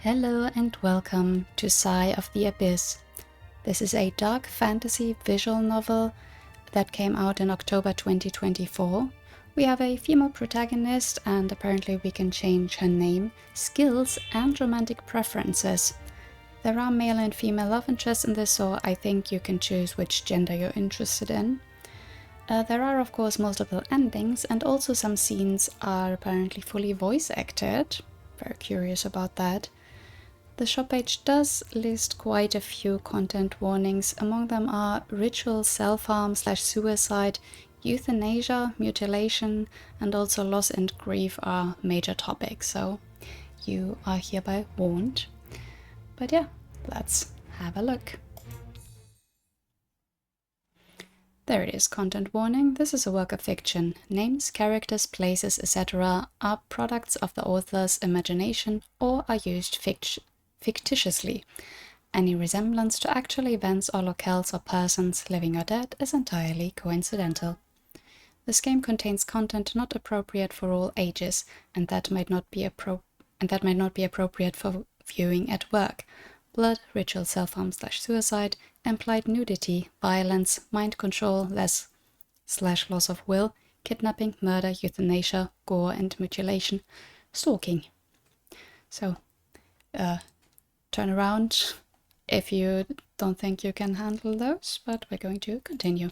Hello and welcome to Sigh of the Abyss. This is a dark fantasy visual novel that came out in October 2024. We have a female protagonist and apparently we can change her name, skills and romantic preferences. There are male and female love interests in this, so I think you can choose which gender you're interested in. There are of course multiple endings, and also some scenes are apparently fully voice acted. Very curious about that. The shop page does list quite a few content warnings. Among them are ritual self-harm/suicide, euthanasia, mutilation, and also loss and grief are major topics, so you are hereby warned. But yeah, let's have a look. There it is, content warning. This is a work of fiction. Names, characters, places, etc. are products of the author's imagination or are used fictitiously. Any resemblance to actual events or locales or persons, living or dead, is entirely coincidental. This game contains content not appropriate for all ages, and that might not be appropriate for viewing at work. Blood, ritual self-harm/suicide, implied nudity, violence, mind control, loss of will, kidnapping, murder, euthanasia, gore and mutilation, stalking. So, turn around if you don't think you can handle those, but we're going to continue.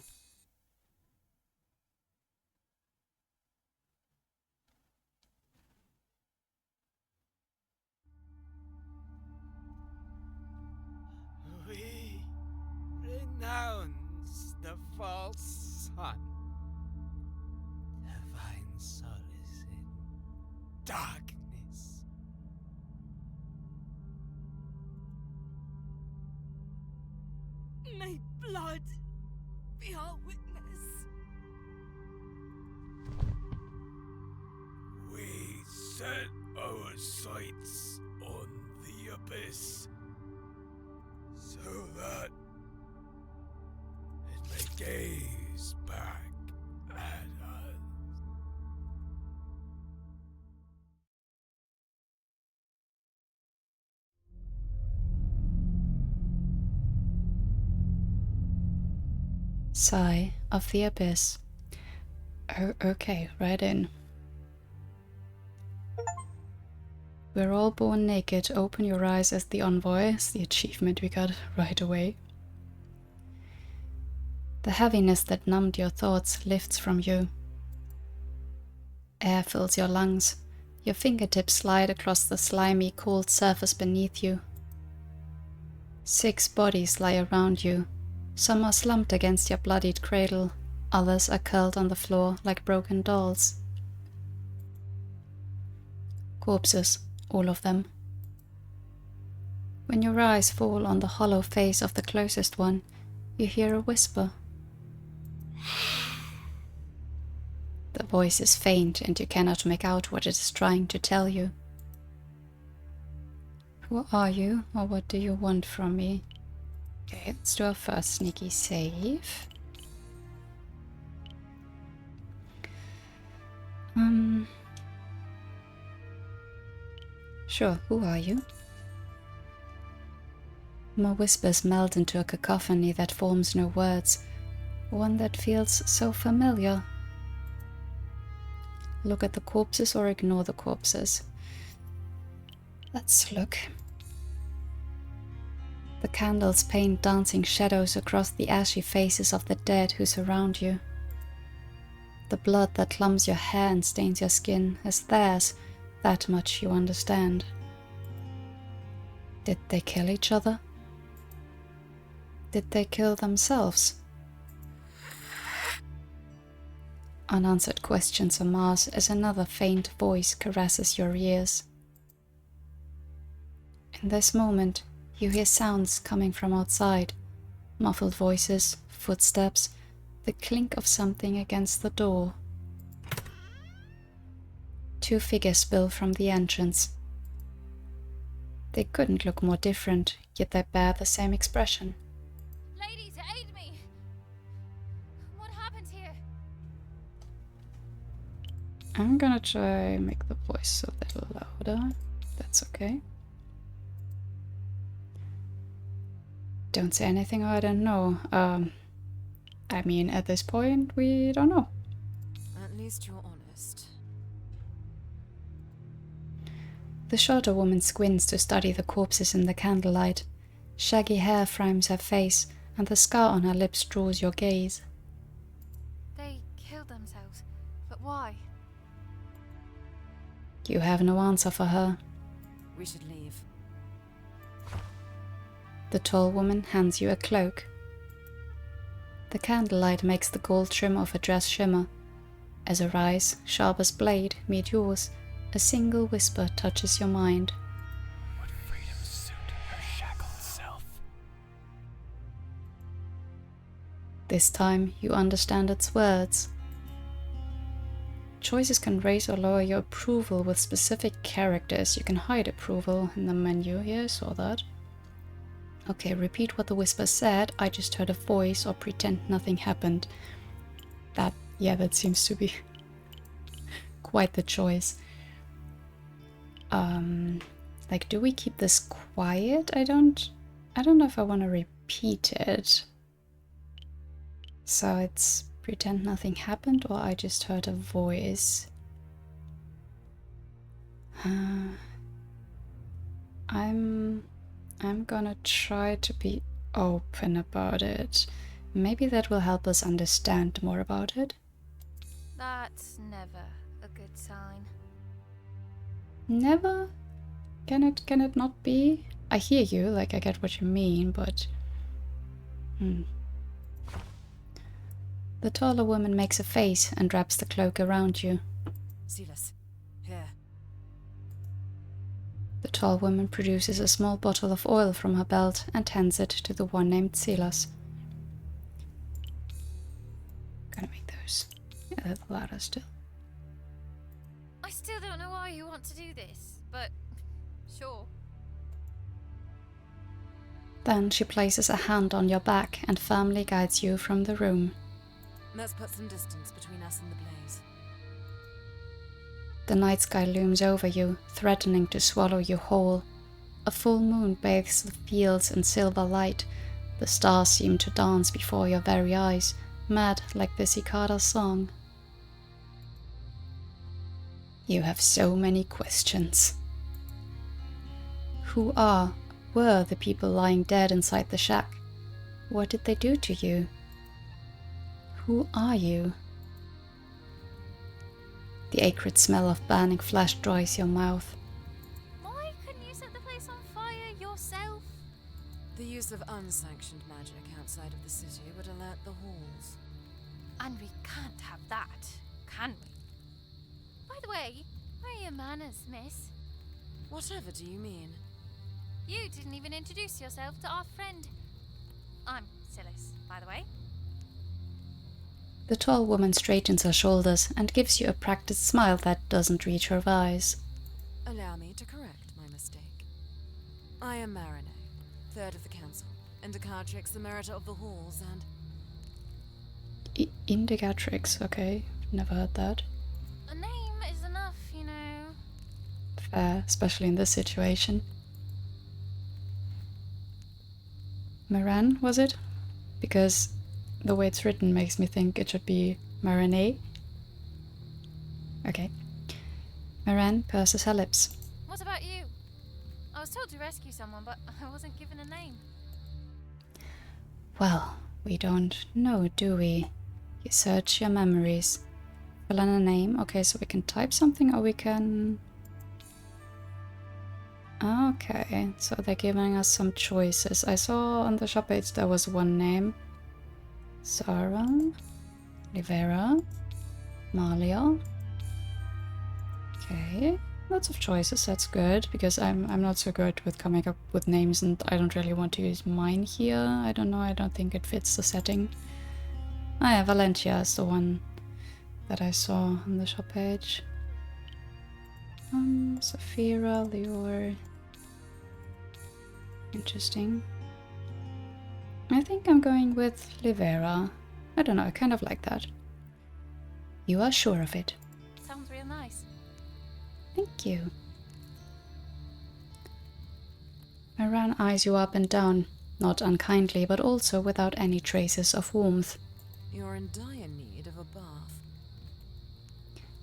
We renounce the false sun. To find solace in darkness. May blood be our witness. We set our sights on the abyss so that it may gaze back at us. Sigh of the Abyss. Oh, okay, right in. We're all born naked. Open your eyes as the envoy. Is the achievement we got right away. The heaviness that numbed your thoughts lifts from you. Air fills your lungs. Your fingertips slide across the slimy, cold surface beneath you. 6 bodies lie around you. Some are slumped against your bloodied cradle. Others are curled on the floor like broken dolls. Corpses, all of them. When your eyes fall on the hollow face of the closest one, you hear a whisper. The voice is faint and you cannot make out what it is trying to tell you. Who are you, or what do you want from me? Okay, let's do our first sneaky save. Sure, who are you? More whispers meld into a cacophony that forms no words, one that feels so familiar. Look at the corpses or ignore the corpses. Let's look. The candles paint dancing shadows across the ashy faces of the dead who surround you. The blood that clumps your hair and stains your skin is theirs, that much you understand. Did they kill each other? Did they kill themselves? Unanswered questions on Mars as another faint voice caresses your ears. In this moment, you hear sounds coming from outside, muffled voices, footsteps, the clink of something against the door. 2 figures spill from the entrance. They couldn't look more different, yet they bear the same expression. Ladies, aid me! What happened here? I'm gonna try make the voice a little louder. That's okay. Don't say anything or I don't know. I mean, at this point, we don't know. At least you're honest. The shorter woman squints to study the corpses in the candlelight. Shaggy hair frames her face, and the scar on her lips draws your gaze. They killed themselves. But why? You have no answer for her. We should leave. The tall woman hands you a cloak. The candlelight makes the gold trim of her dress shimmer. As her eyes, sharp as blade, meet yours, a single whisper touches your mind. Would freedom suit her shackled self? This time you understand its words. Choices can raise or lower your approval with specific characters. You can hide approval in the menu here, saw that. Okay, repeat what the whisper said. I just heard a voice, or pretend nothing happened. That seems to be quite the choice. Like, do we keep this quiet? I don't know if I want to repeat it. So it's pretend nothing happened, or I just heard a voice. I'm gonna try to be open about it. Maybe that will help us understand more about it. That's never a good sign. Never? Can it not be? I hear you, like I get what you mean, but... The taller woman makes a face and wraps the cloak around you. Silas, here. The tall woman produces a small bottle of oil from her belt and hands it to the one named Silas. Gotta make those a little louder still. I still don't know why you want to do this, but sure. Then she places a hand on your back and firmly guides you from the room. Let's put some distance between us and the blaze. The night sky looms over you, threatening to swallow you whole. A full moon bathes the fields in silver light. The stars seem to dance before your very eyes, mad like the cicada's song. You have so many questions. Who were the people lying dead inside the shack? What did they do to you? Who are you? The acrid smell of burning flesh dries your mouth. Why couldn't you set the place on fire yourself? The use of unsanctioned magic outside of the city would alert the halls. And we can't have that, can we? By the way, where are your manners, miss? Whatever do you mean? You didn't even introduce yourself to our friend. I'm Silas, by the way. The tall woman straightens her shoulders and gives you a practiced smile that doesn't reach her eyes. Allow me to correct my mistake. I am Marinette, third of the council, Indicatrix, the meritor of the halls, and... Indicatrix, okay. Never heard that. A name is enough, you know. Fair, especially in this situation. Maran, was it? Because the way it's written makes me think it should be Marinette. Okay. Maran purses her lips. What about you? I was told to rescue someone, but I wasn't given a name. Well, we don't know, do we? You search your memories. Fill in a name. Okay, so we can type something or we can... Okay, so they're giving us some choices. I saw on the shop page there was one name. Sarah, Rivera, Malia. Okay, lots of choices, that's good, because I'm not so good with coming up with names and I don't really want to use mine here. I don't know, I don't think it fits the setting. Ah yeah, Valentia is the one that I saw on the shop page. Saphira, Lior. Interesting. I think I'm going with Livera. I don't know, I kind of like that. You are sure of it? Sounds real nice. Thank you. Maran eyes you up and down. not unkindly, but also without any traces of warmth. You're in dire need of a bath.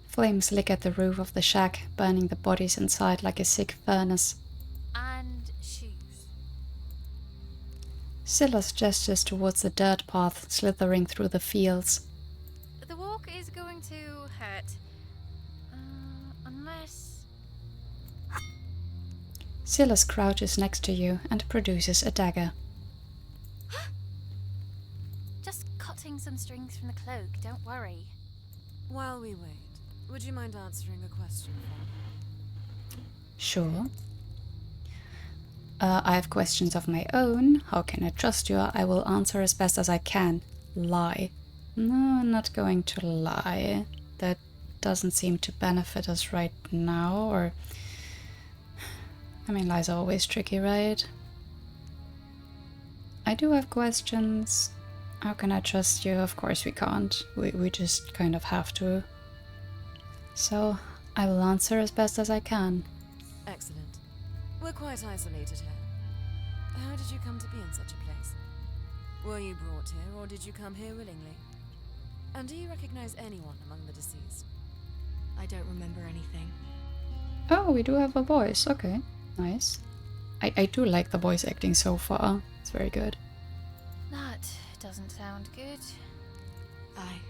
Flames lick at the roof of the shack, burning the bodies inside like a sick furnace. And shoes. Silas gestures towards the dirt path slithering through the fields. The walk is going to hurt. Unless... Silas crouches next to you and produces a dagger. Just cutting some strings from the cloak, don't worry. While we wait, would you mind answering a question for me? Sure. I have questions of my own. How can I trust you? I will answer as best as I can. Lie. No, I'm not going to lie. That doesn't seem to benefit us right now, or... I mean, lies are always tricky, right? I do have questions. How can I trust you? Of course we can't. We just kind of have to. So, I will answer as best as I can. Excellent. We're quite isolated here. How did you come to be in such a place? Were you brought here, or did you come here willingly? And do you recognize anyone among the deceased? I don't remember anything. Oh, we do have a voice. Okay, nice. I do like the voice acting so far. It's very good. That doesn't sound good. Aye.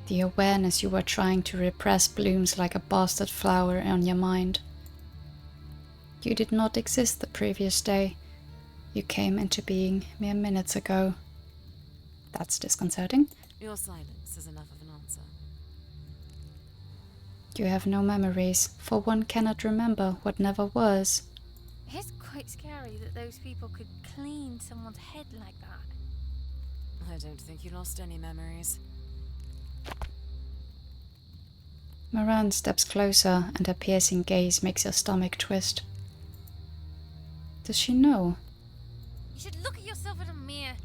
The awareness you were trying to repress blooms like a bastard flower on your mind. You did not exist the previous day. You came into being mere minutes ago. That's disconcerting. Your silence is enough of an answer. You have no memories, for one cannot remember what never was. It's quite scary that those people could clean someone's head like that. I don't think you lost any memories. Moran steps closer, and her piercing gaze makes your stomach twist. Does she know? You should look at yourself in a mirror.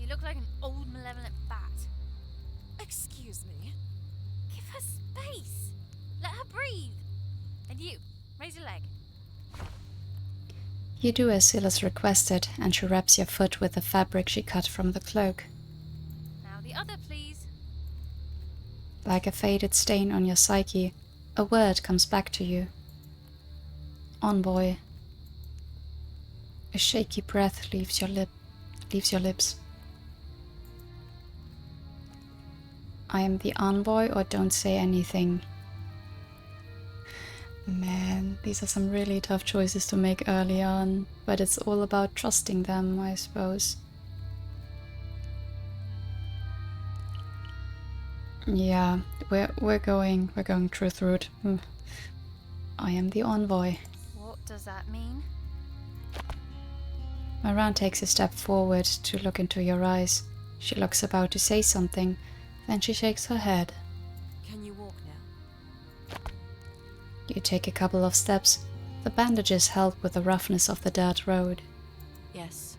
You look like an old malevolent bat. Excuse me? Give her space. Let her breathe. And you, raise your leg. You do as Silas requested, and she wraps your foot with the fabric she cut from the cloak. Now the other, please. Like a faded stain on your psyche, a word comes back to you. Envoy. A shaky breath leaves your lips. I am the envoy, or don't say anything. Man, these are some really tough choices to make early on, but it's all about trusting them, I suppose. Yeah, we're going truth route. I am the envoy. What does that mean? Moran takes a step forward to look into your eyes. She looks about to say something, then she shakes her head. Can you walk now? You take a couple of steps. The bandages help with the roughness of the dirt road. Yes.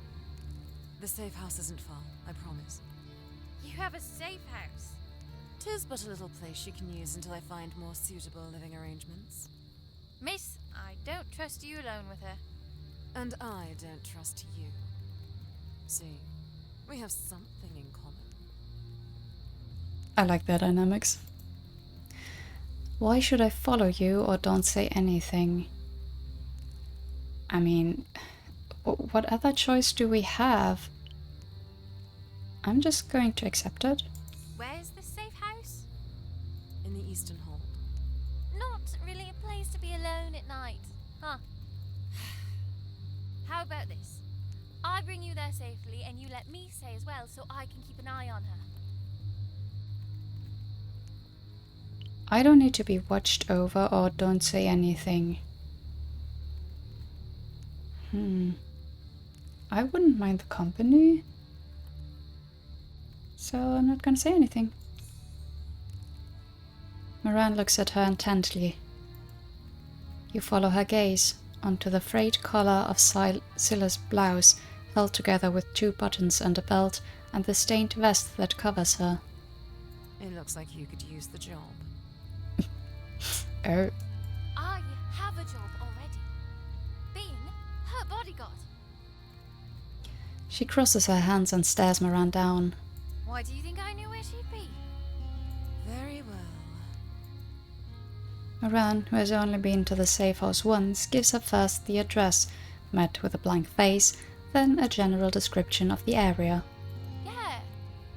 The safe house isn't far, I promise. You have a safe house. 'Tis but a little place she can use until I find more suitable living arrangements. Miss, I don't trust you alone with her. And I don't trust you. See, we have something in common. I like their dynamics. Why should I follow you or don't say anything? I mean, what other choice do we have? I'm just going to accept it. Where's the safe house? In the Eastern Hold. Not really a place to be alone at night, huh? How about this? I bring you there safely and you let me stay as well so I can keep an eye on her. I don't need to be watched over or don't say anything. I wouldn't mind the company. So I'm not gonna say anything. Moran looks at her intently. You follow her gaze onto the frayed collar of Silas' blouse, held together with 2 buttons and a belt, and the stained vest that covers her. It looks like you could use the job. Oh, I have a job already. Being her bodyguard. She crosses her hands and stares Moran down. Why do you think I knew where she'd be? Very well. Moran, who has only been to the safe house once, gives her first the address, met with a blank face, then a general description of the area. Yeah,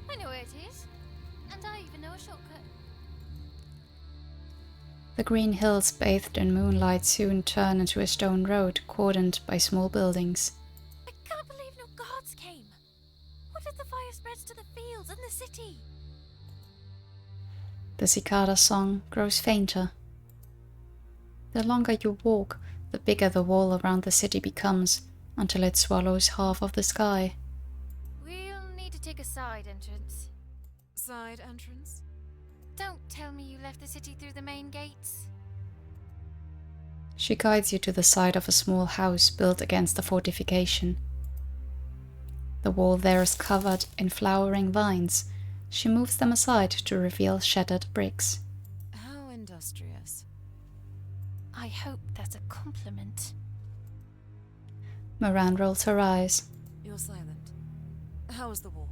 I know where it is. And I even know a shortcut. The green hills bathed in moonlight soon turn into a stone road cordoned by small buildings. I can't believe no guards came. What if the fire spreads to the fields and the city? The cicada song grows fainter. The longer you walk, the bigger the wall around the city becomes, until it swallows half of the sky. We'll need to take a side entrance. Side entrance? Don't tell me you left the city through the main gates. She guides you to the side of a small house built against the fortification. The wall there is covered in flowering vines. She moves them aside to reveal shattered bricks. How industrious. I hope that's a compliment. Moran rolls her eyes. You're silent. How was the walk?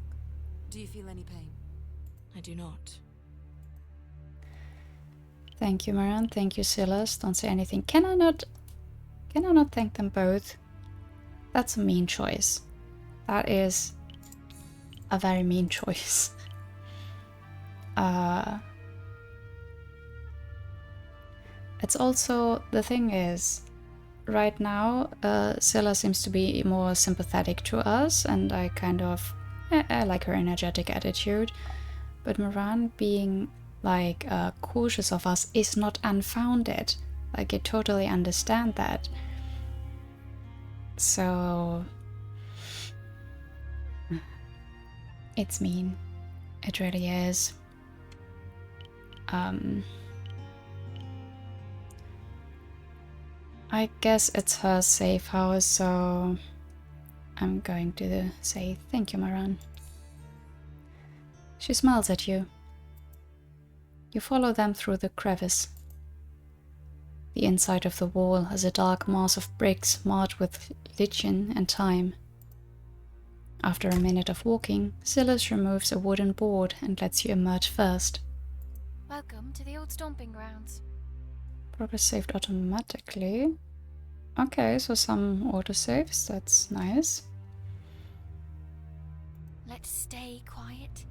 Do you feel any pain? I do not. Thank you, Moran. Thank you, Silas. Don't say anything. Can I not thank them both? That's a mean choice. That is a very mean choice. It's also, the thing is, right now, Scylla seems to be more sympathetic to us, and I like her energetic attitude. But Moran being, like, cautious of us is not unfounded. Like, I totally understand that. So... it's mean. It really is. I guess it's her safe house, so I'm going to say thank you, Moran. She smiles at you. You follow them through the crevice. The inside of the wall has a dark mass of bricks marred with lichen and time. After a minute of walking, Silas removes a wooden board and lets you emerge first. Welcome to the old stomping grounds. Progress saved automatically. Okay, so some autosaves, that's nice. Let's stay quiet.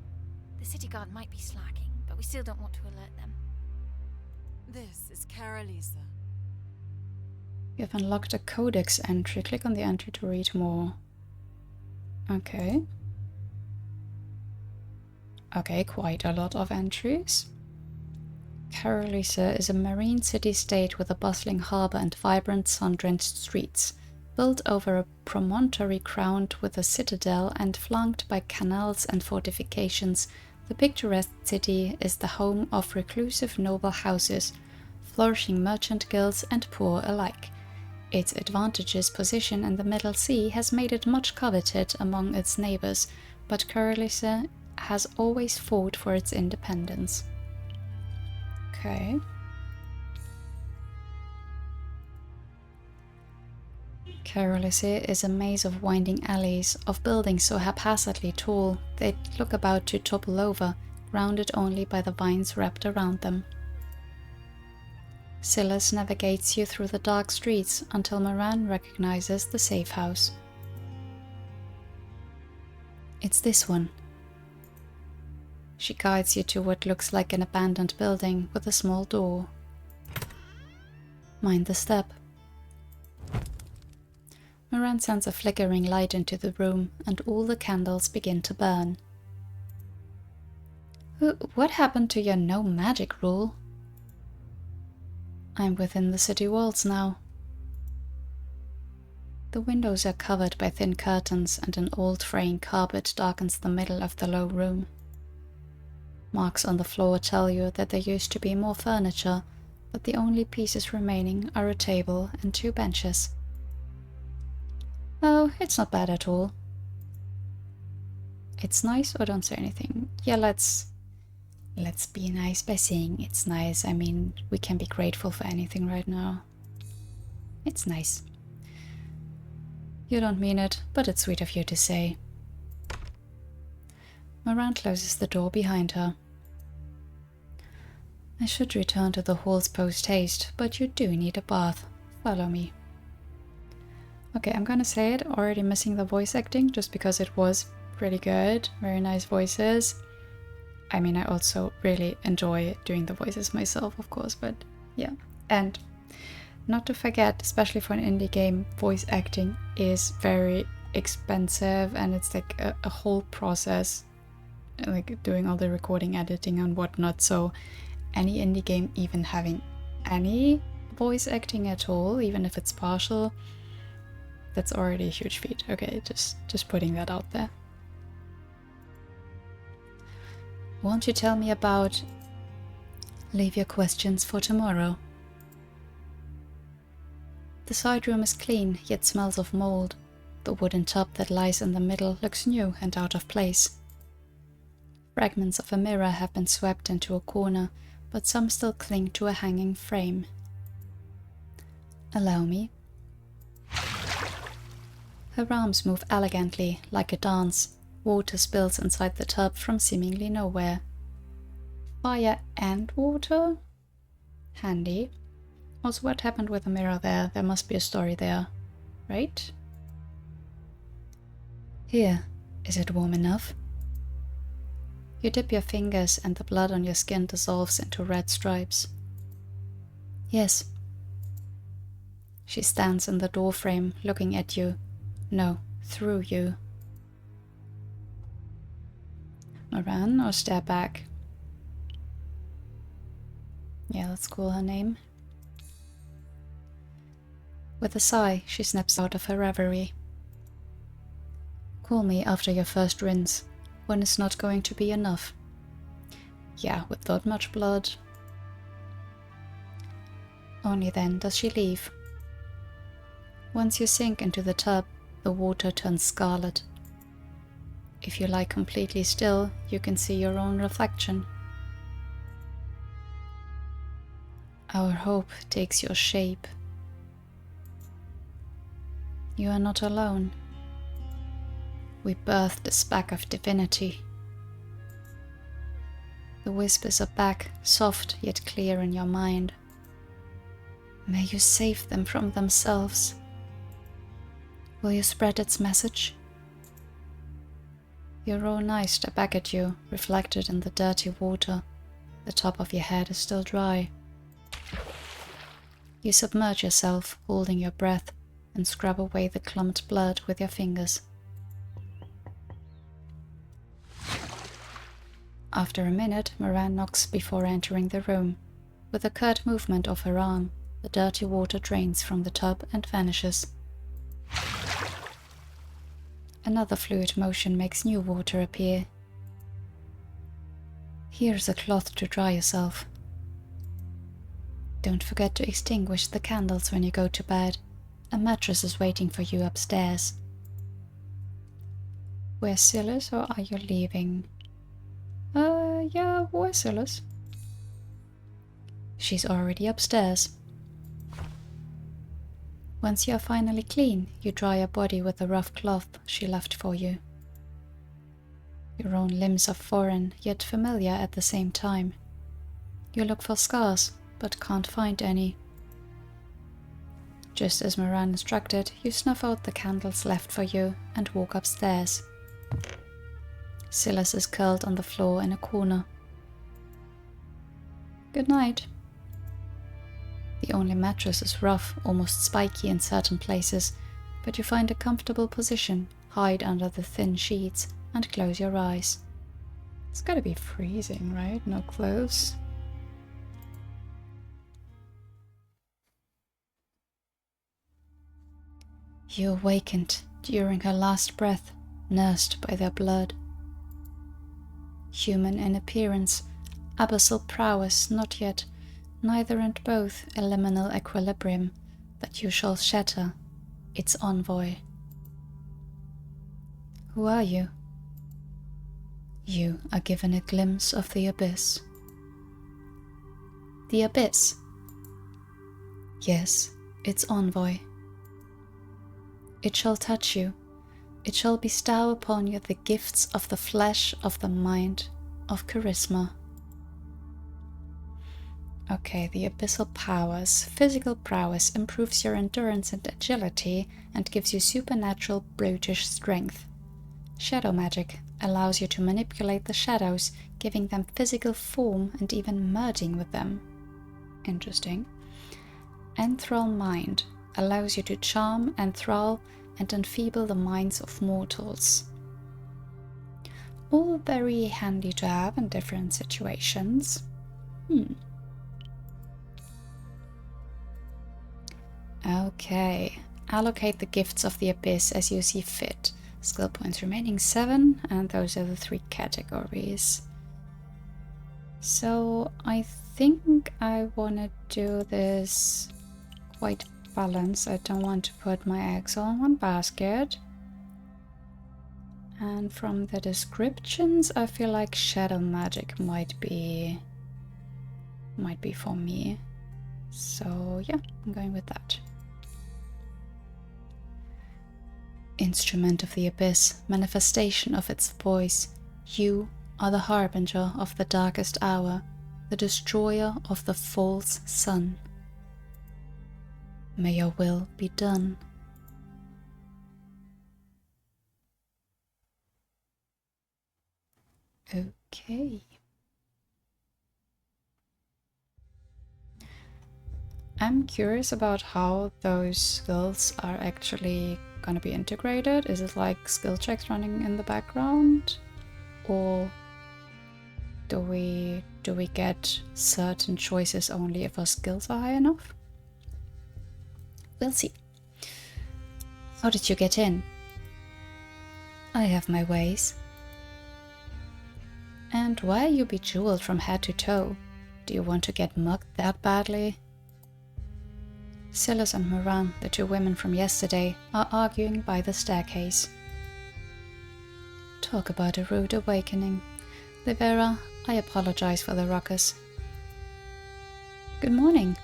The city guard might be slacking, but we still don't want to alert them. This is Carolisa. You have unlocked a codex entry. Click on the entry to read more. Okay. Okay, quite a lot of entries. Carolisa is a marine city-state with a bustling harbour and vibrant sun-drenched streets. Built over a promontory crowned with a citadel and flanked by canals and fortifications, the picturesque city is the home of reclusive noble houses, flourishing merchant guilds and poor alike. Its advantageous position in the Middle Sea has made it much coveted among its neighbours, but Carolisa has always fought for its independence. Okay. Carolisa is a maze of winding alleys, of buildings so haphazardly tall they look about to topple over, grounded only by the vines wrapped around them. Silas navigates you through the dark streets until Moran recognizes the safe house. It's this one. She guides you to what looks like an abandoned building with a small door. Mind the step. Moran sends a flickering light into the room, and all the candles begin to burn. What happened to your no magic rule? I'm within the city walls now. The windows are covered by thin curtains, and an old fraying carpet darkens the middle of the low room. Marks on the floor tell you that there used to be more furniture, but the only pieces remaining are a table and 2 benches. Oh, it's not bad at all. It's nice, or don't say anything. Yeah, let's be nice by saying it's nice. I mean, we can be grateful for anything right now. It's nice. You don't mean it, but it's sweet of you to say. Moran closes the door behind her. I should return to the halls post-haste, but you do need a bath. Follow me. Okay, I'm gonna say it, already missing the voice acting, just because it was pretty good. Very nice voices. I mean, I also really enjoy doing the voices myself, of course, but yeah. And not to forget, especially for an indie game, voice acting is very expensive, and it's like a whole process, like doing all the recording, editing and whatnot. So any indie game even having any voice acting at all, even if it's partial, that's already a huge feat. Okay, just putting that out there. Won't you tell me about... Leave your questions for tomorrow. The side room is clean, yet smells of mold. The wooden tub that lies in the middle looks new and out of place. Fragments of a mirror have been swept into a corner, but some still cling to a hanging frame. Allow me. Her arms move elegantly, like a dance. Water spills inside the tub from seemingly nowhere. Fire and water? Handy. Also, what happened with the mirror there? There must be a story there, right? Here, is it warm enough? You dip your fingers and the blood on your skin dissolves into red stripes. Yes. She stands in the doorframe, looking at you. No, through you. Moran, or stare back? Yeah, let's call her name. With a sigh, she snaps out of her reverie. Call me after your first rinse, when it's not going to be enough. Yeah, with that much blood. Only then does she leave. Once you sink into the tub, the water turns scarlet. If you lie completely still, you can see your own reflection. Our hope takes your shape. You are not alone. We birthed a speck of divinity. The whispers are back, soft yet clear in your mind. May you save them from themselves. Will you spread its message? Your own eyes stare back at you, reflected in the dirty water. The top of your head is still dry. You submerge yourself, holding your breath, and scrub away the clumped blood with your fingers. After a minute, Moran knocks before entering the room. With a curt movement of her arm, the dirty water drains from the tub and vanishes. Another fluid motion makes new water appear. Here's a cloth to dry yourself. Don't forget to extinguish the candles when you go to bed. A mattress is waiting for you upstairs. Where's Silas, or are you leaving? Yeah, where's Silas? She's already upstairs. Once you are finally clean, you dry your body with the rough cloth she left for you. Your own limbs are foreign, yet familiar at the same time. You look for scars, but can't find any. Just as Moran instructed, you snuff out the candles left for you and walk upstairs. Silas is curled on the floor in a corner. Good night. The only mattress is rough, almost spiky in certain places, but you find a comfortable position, hide under the thin sheets, and close your eyes. It's gotta be freezing, right? No clothes. You awakened during her last breath, nursed by their blood. Human in appearance, abyssal prowess not yet, neither and both a liminal equilibrium that you shall shatter, its envoy. Who are you? You are given a glimpse of the abyss. The abyss? Yes, its envoy. It shall touch you. It shall bestow upon you the gifts of the flesh, of the mind, of charisma. Okay, the abyssal powers. Physical prowess improves your endurance and agility and gives you supernatural brutish strength. Shadow magic allows you to manipulate the shadows, giving them physical form and even merging with them. Interesting. Enthrall mind allows you to charm, enthrall, and enfeeble the minds of mortals. All very handy to have in different situations. Okay, allocate the gifts of the abyss as you see fit. Skill points remaining 7, and those are the 3 categories. So I think I want to do this quite balanced. I don't want to put my eggs all in one basket. And from the descriptions, I feel like shadow magic might be for me. So yeah, I'm going with that. Instrument of the abyss, manifestation of its voice, you are the harbinger of the darkest hour, the destroyer of the false sun. May your will be done. Okay. I'm curious about how those skills are actually gonna be integrated. Is it like skill checks running in the background? Or do we get certain choices only if our skills are high enough? We'll see. How did you get in? I have my ways. And why are you bejeweled from head to toe? Do you want to get mugged that badly? Silas and Moran, the 2 women from yesterday, are arguing by the staircase. Talk about a rude awakening. Livera, I apologize for the ruckus. Good morning.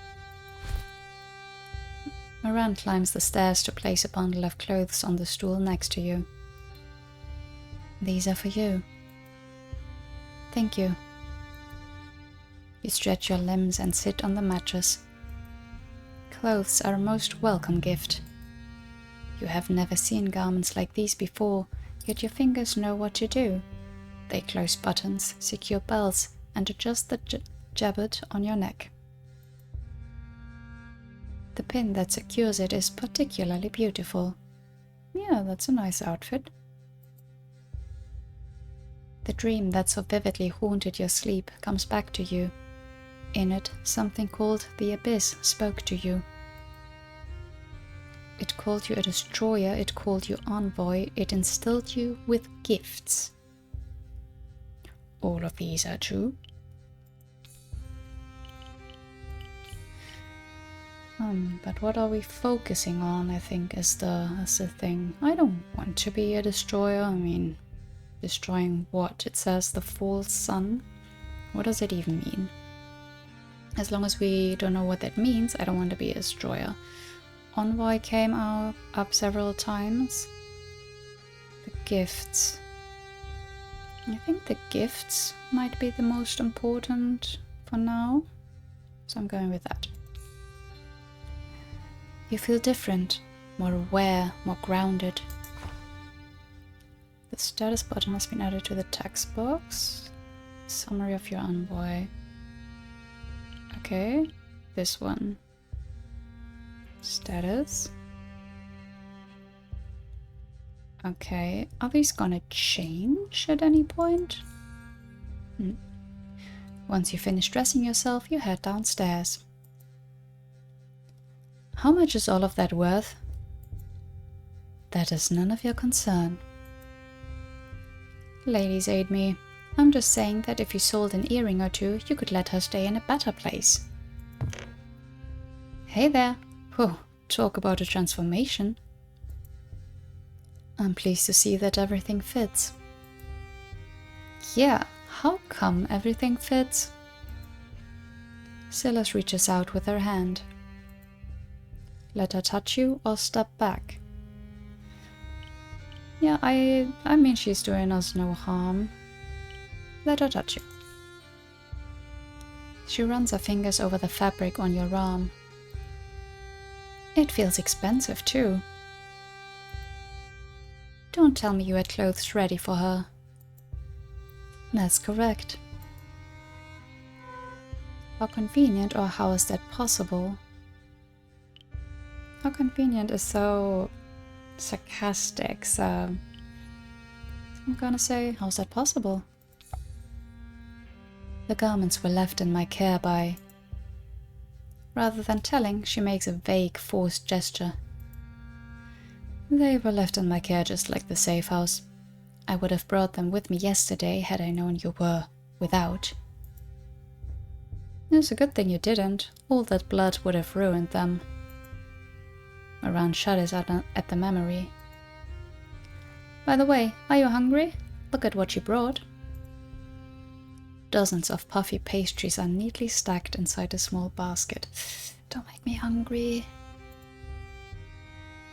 Moran climbs the stairs to place a bundle of clothes on the stool next to you. These are for you. Thank you. You stretch your limbs and sit on the mattress. Clothes are a most welcome gift. You have never seen garments like these before, yet your fingers know what to do. They close buttons, secure belts, and adjust the jabot on your neck. The pin that secures it is particularly beautiful. Yeah, that's a nice outfit. The dream that so vividly haunted your sleep comes back to you. In it, something called the Abyss spoke to you. It called you a destroyer, it called you envoy, it instilled you with gifts. All of these are true. But what are we focusing on, I think, is the thing. I don't want to be a destroyer. I mean, destroying what? It says the false sun. What does it even mean? As long as we don't know what that means, I don't want to be a destroyer. Envoy came up several times. The gifts. I think the gifts might be the most important for now. So I'm going with that. You feel different, more aware, more grounded. The status button has been added to the text box. Summary of your envoy. Okay, this one. Status. Okay, are these gonna change at any point? Once you finish dressing yourself, you head downstairs. How much is all of that worth? That is none of your concern. Ladies aid me. I'm just saying that if you sold an earring or two, you could let her stay in a better place. Hey there. Oh, talk about a transformation. I'm pleased to see that everything fits. Yeah, how come everything fits? Silas reaches out with her hand. Let her touch you or step back. Yeah, I mean she's doing us no harm. Let her touch you. She runs her fingers over the fabric on your arm. It feels expensive too. Don't tell me you had clothes ready for her. That's correct. How convenient, or how is that possible? How convenient is so sarcastic, so I'm gonna say, how's that possible? The garments were left in my care by... Rather than telling, she makes a vague, forced gesture. They were left in my care just like the safe house. I would have brought them with me yesterday had I known you were without. It's a good thing you didn't. All that blood would have ruined them. Moran shudders at the memory. By the way, are you hungry? Look at what you brought. Dozens of puffy pastries are neatly stacked inside a small basket. Don't make me hungry.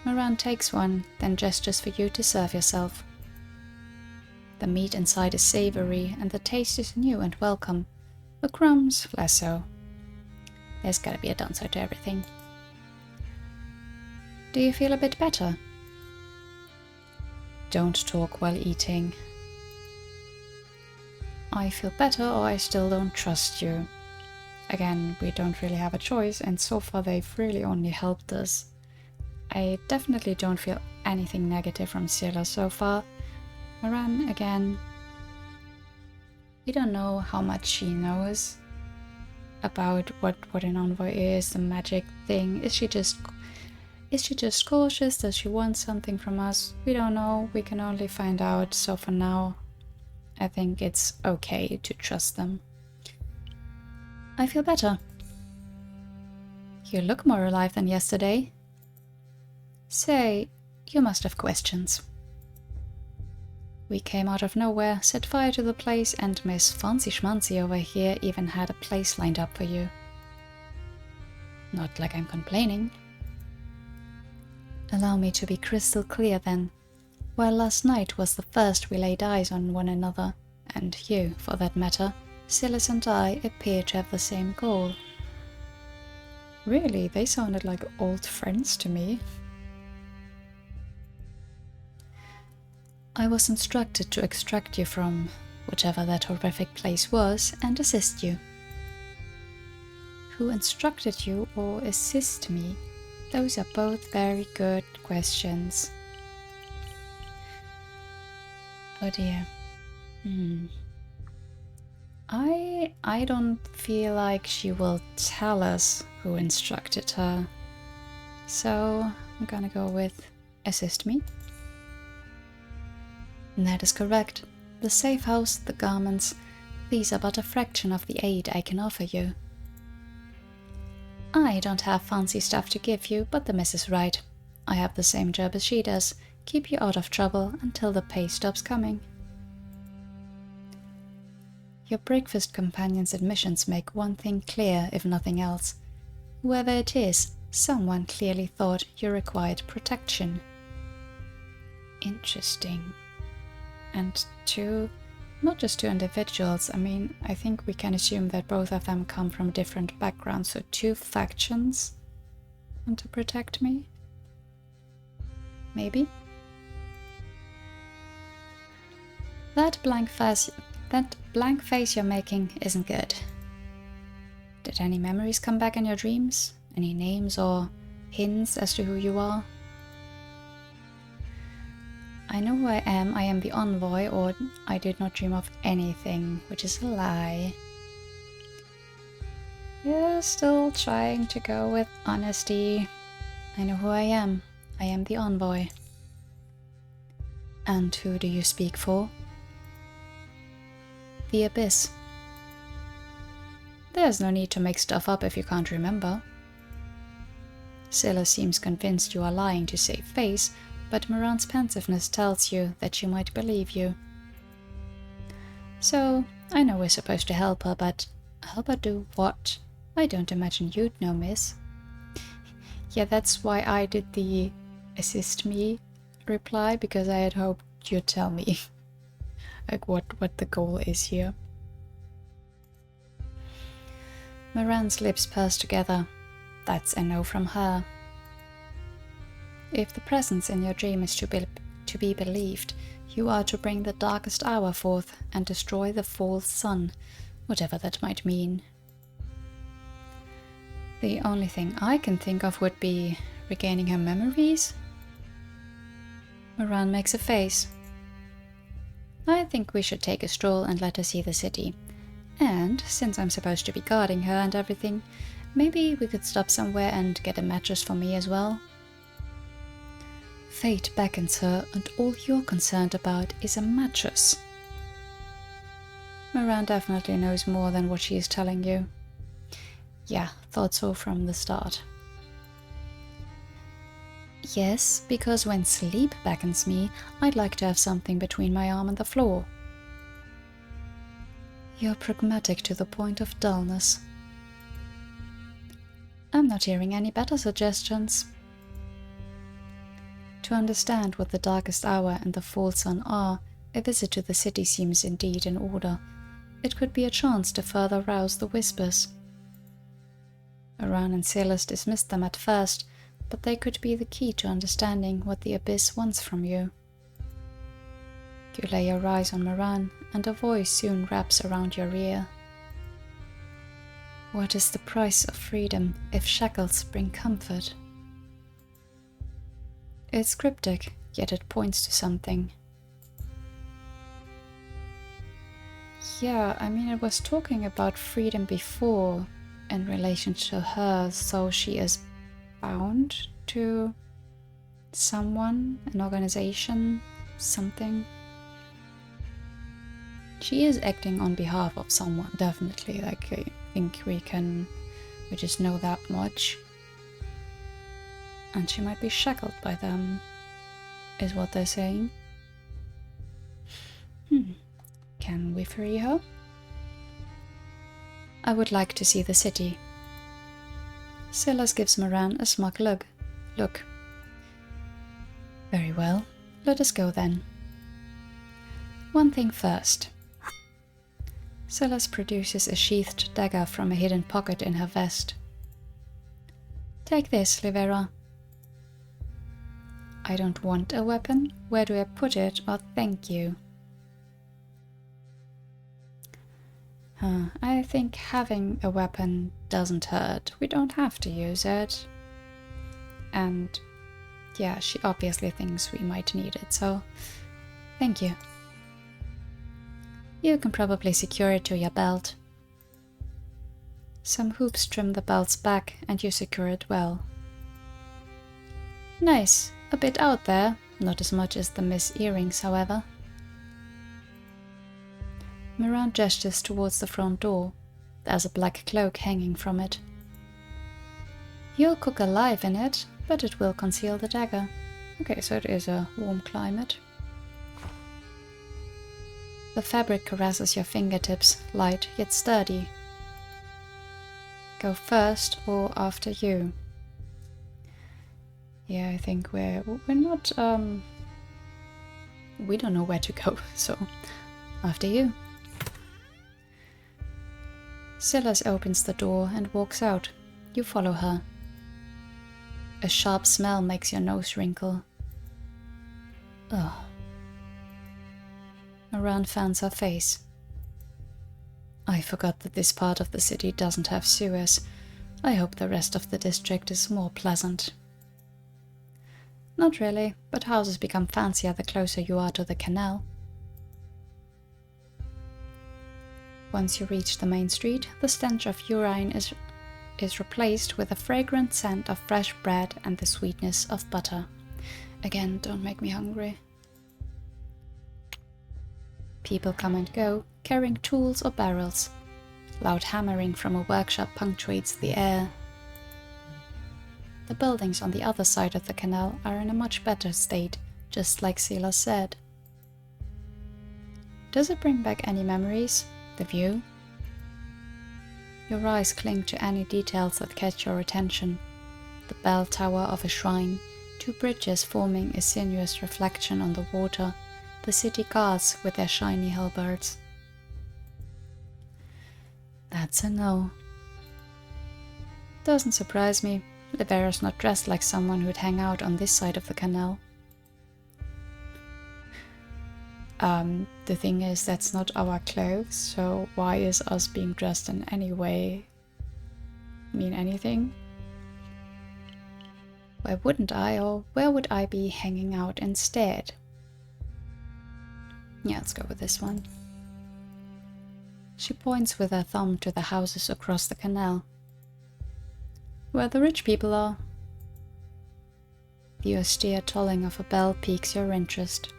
Moran takes one, then gestures for you to serve yourself. The meat inside is savory, and the taste is new and welcome. The crumbs, less so. There's gotta be a downside to everything. Do you feel a bit better? Don't talk while eating. I feel better, or I still don't trust you. Again, we don't really have a choice, and so far they've really only helped us. I definitely don't feel anything negative from Scylla so far. Moran, again, we don't know how much she knows about what an envoy is, the magic thing. Is she just cautious? Does she want something from us? We don't know. We can only find out. So for now, I think it's okay to trust them. I feel better. You look more alive than yesterday. Say, you must have questions. We came out of nowhere, set fire to the place, and Miss Fancy Schmancy over here even had a place lined up for you. Not like I'm complaining. Allow me to be crystal clear then. While last night was the first we laid eyes on one another, and you, for that matter, Silas and I appear to have the same goal. Really, they sounded like old friends to me. I was instructed to extract you from whatever that horrific place was and assist you. Who instructed you or assist me? Those are both very good questions. Oh dear. I don't feel like she will tell us who instructed her. So I'm gonna go with assist me. That is correct. The safe house, the garments, these are but a fraction of the aid I can offer you. I don't have fancy stuff to give you, but the miss is right. I have the same job as she does, keep you out of trouble until the pay stops coming. Your breakfast companion's admissions make one thing clear, if nothing else. Whoever it is, someone clearly thought you required protection. Interesting. And not just two individuals, I mean, I think we can assume that both of them come from different backgrounds, so two factions want to protect me? Maybe? That blank face you're making isn't good. Did any memories come back in your dreams? Any names or hints as to who you are? I know who I am the envoy, or I did not dream of anything, which is a lie. You're still trying to go with honesty. I know who I am the envoy. And who do you speak for? The Abyss. There's no need to make stuff up if you can't remember. Scylla seems convinced you are lying to save face, but Moran's pensiveness tells you that she might believe you. So, I know we're supposed to help her, but help her do what? I don't imagine you'd know, miss. Yeah, that's why I did the assist me reply because I had hoped you'd tell me like what the goal is here. Moran's lips pursed together. That's a no from her. If the presence in your dream is to be believed, you are to bring the darkest hour forth and destroy the false sun, whatever that might mean. The only thing I can think of would be regaining her memories. Moran makes a face. I think we should take a stroll and let her see the city. And, since I'm supposed to be guarding her and everything, maybe we could stop somewhere and get a mattress for me as well. Fate beckons her, and all you're concerned about is a mattress. Moran definitely knows more than what she is telling you. Yeah, thought so from the start. Yes, because when sleep beckons me, I'd like to have something between my arm and the floor. You're pragmatic to the point of dullness. I'm not hearing any better suggestions. To understand what the darkest hour and the full sun are, a visit to the city seems indeed in order. It could be a chance to further rouse the whispers. Moran and Silas dismissed them at first, but they could be the key to understanding what the abyss wants from you. You lay your eyes on Moran, and a voice soon wraps around your ear. What is the price of freedom if shackles bring comfort? It's cryptic, yet it points to something. Yeah, I mean, it was talking about freedom before in relation to her, so she is bound to someone, an organization, something. She is acting on behalf of someone, definitely. Like, I think we just know that much. And she might be shackled by them, is what they're saying. Can we free her? I would like to see the city. Silas gives Moran a smug look. Very well, let us go then. One thing first. Silas produces a sheathed dagger from a hidden pocket in her vest. Take this, Livera. I don't want a weapon. Where do I put it? Or thank you. I think having a weapon doesn't hurt. We don't have to use it. And yeah, she obviously thinks we might need it, so thank you. You can probably secure it to your belt. Some hoops trim the belt's back and you secure it well. Nice. A bit out there. Not as much as the Miss earrings, however. Moran gestures towards the front door. There's a black cloak hanging from it. You'll cook alive in it, but it will conceal the dagger. Okay, so it is a warm climate. The fabric caresses your fingertips, light yet sturdy. Go first or after you? Yeah, I think we're not, we don't know where to go, so after you. Silas opens the door and walks out. You follow her. A sharp smell makes your nose wrinkle. Ugh. Moran fans her face. I forgot that this part of the city doesn't have sewers. I hope the rest of the district is more pleasant. Not really, but houses become fancier the closer you are to the canal. Once you reach the main street, the stench of urine is replaced with a fragrant scent of fresh bread and the sweetness of butter. Again, don't make me hungry. People come and go, carrying tools or barrels. Loud hammering from a workshop punctuates the air. The buildings on the other side of the canal are in a much better state, just like Silas said. Does it bring back any memories? The view? Your eyes cling to any details that catch your attention. The bell tower of a shrine, 2 two bridges forming a sinuous reflection on the water, the city guards with their shiny halberds. That's a no. Doesn't surprise me. Livera's not dressed like someone who'd hang out on this side of the canal. The thing is, that's not our clothes, so why is us being dressed in any way mean anything? Why wouldn't I, or where would I be hanging out instead? Yeah, let's go with this one. She points with her thumb to the houses across the canal. Where the rich people are. The austere tolling of a bell piques your interest.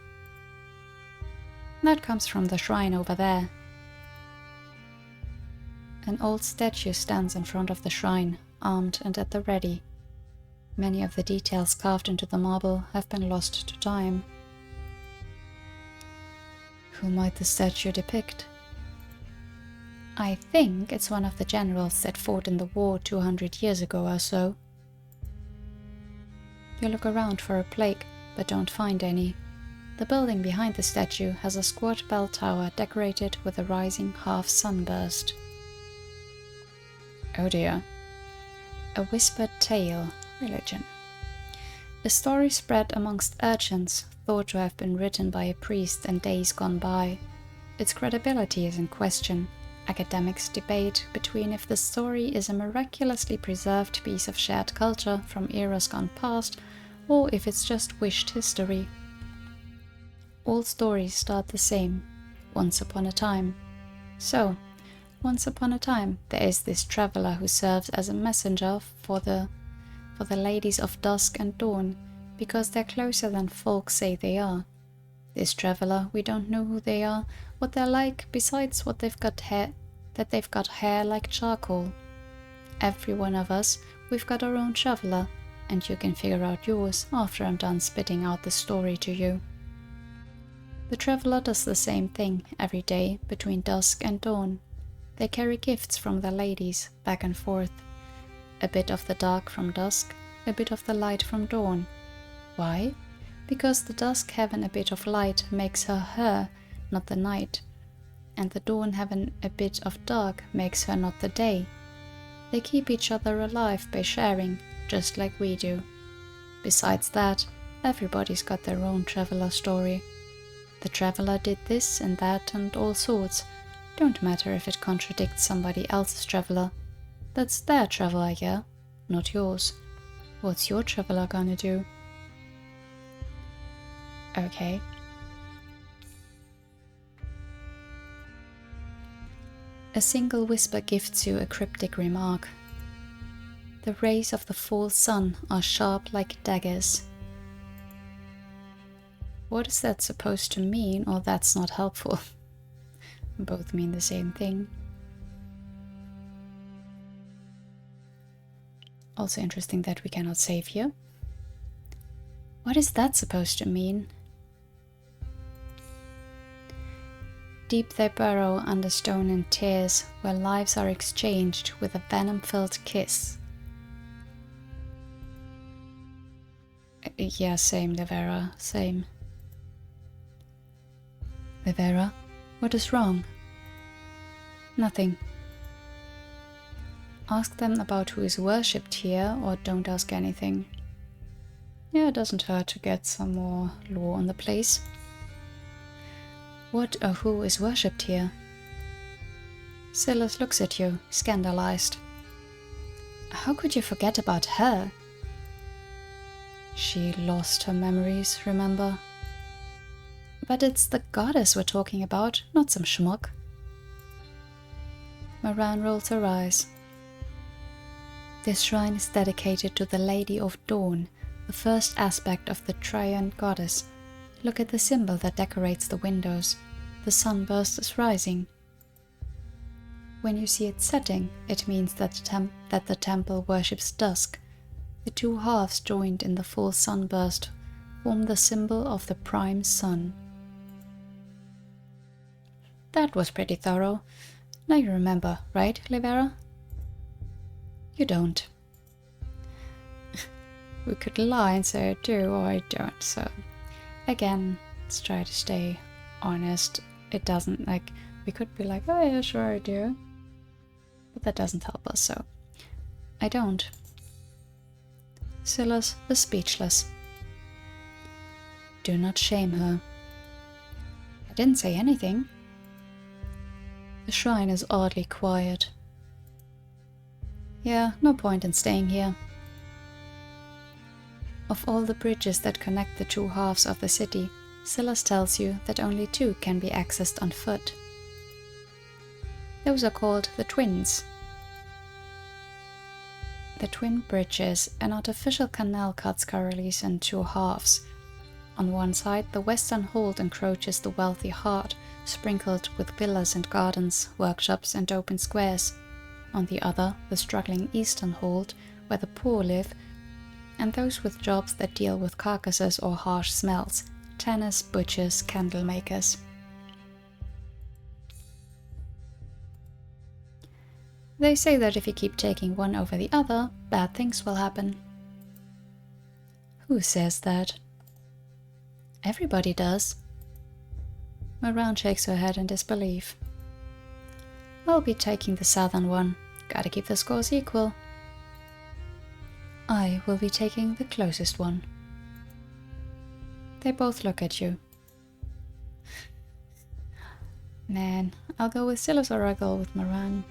That comes from the shrine over there. An old statue stands in front of the shrine, armed and at the ready. Many of the details carved into the marble have been lost to time. Who might the statue depict? I think it's one of the generals that fought in the war 200 years ago or so. You look around for a plaque, but don't find any. The building behind the statue has a squat bell tower decorated with a rising half-sunburst. Oh dear. A whispered tale, religion. A story spread amongst urchins, thought to have been written by a priest in days gone by. Its credibility is in question. Academics debate between if the story is a miraculously preserved piece of shared culture from eras gone past, or if it's just wished history. All stories start the same, once upon a time. So, once upon a time, there is this traveler who serves as a messenger for the ladies of dusk and dawn, because they're closer than folk say they are. This traveler, we don't know who they are, what they're like, besides that they've got hair like charcoal. Every one of us, we've got our own traveler, and you can figure out yours after I'm done spitting out the story to you. The traveler does the same thing every day between dusk and dawn. They carry gifts from the ladies back and forth. A bit of the dark from dusk, a bit of the light from dawn. Why? Because the dusk having a bit of light makes her her, not the night. And the dawn having a bit of dark makes her not the day. They keep each other alive by sharing, just like we do. Besides that, everybody's got their own traveler story. The traveler did this and that and all sorts. Don't matter if it contradicts somebody else's traveler. That's their traveler, yeah? Not yours. What's your traveler gonna do? Okay. A single whisper gifts you a cryptic remark. The rays of the full sun are sharp like daggers. What is that supposed to mean, or that's not helpful? Both mean the same thing. Also interesting that we cannot save here. What is that supposed to mean? Deep they burrow under stone and tears, where lives are exchanged with a venom-filled kiss. Yeah, same, Livera, same. Livera, what is wrong? Nothing. Ask them about who is worshipped here, or don't ask anything. Yeah, it doesn't hurt to get some more lore on the place. What or who is worshipped here? Silas looks at you, scandalized. How could you forget about her? She lost her memories, remember? But it's the goddess we're talking about, not some schmuck. Moran rolls her eyes. This shrine is dedicated to the Lady of Dawn, the first aspect of the Triune Goddess. Look at the symbol that decorates the windows. The sunburst is rising. When you see it setting, it means that the temple worships dusk. The two halves joined in the full sunburst form the symbol of the prime sun. That was pretty thorough. Now you remember, right, Livera? You don't. we could lie and say I do or I don't. So again, let's try to stay honest. It doesn't, like, we could be like, oh yeah, sure I do. But that doesn't help us, so I don't. Silas is speechless. Do not shame her. I didn't say anything. The shrine is oddly quiet. Yeah, no point in staying here. Of all the bridges that connect the two halves of the city, Silas tells you that only 2 can be accessed on foot. Those are called the Twins. The Twin Bridges, an artificial canal, cuts Caerleon in 2 halves. On one side, the western hold encroaches the wealthy heart, sprinkled with villas and gardens, workshops and open squares. On the other, the struggling eastern hold, where the poor live, and those with jobs that deal with carcasses or harsh smells, tanners, butchers, candle makers. They say that if you keep taking one over the other, bad things will happen. Who says that? Everybody does. Moran shakes her head in disbelief. I'll be taking the southern one. Gotta keep the scores equal. I will be taking the closest one. They both look at you. Man, I'll go with Silas or I'll go with Moran.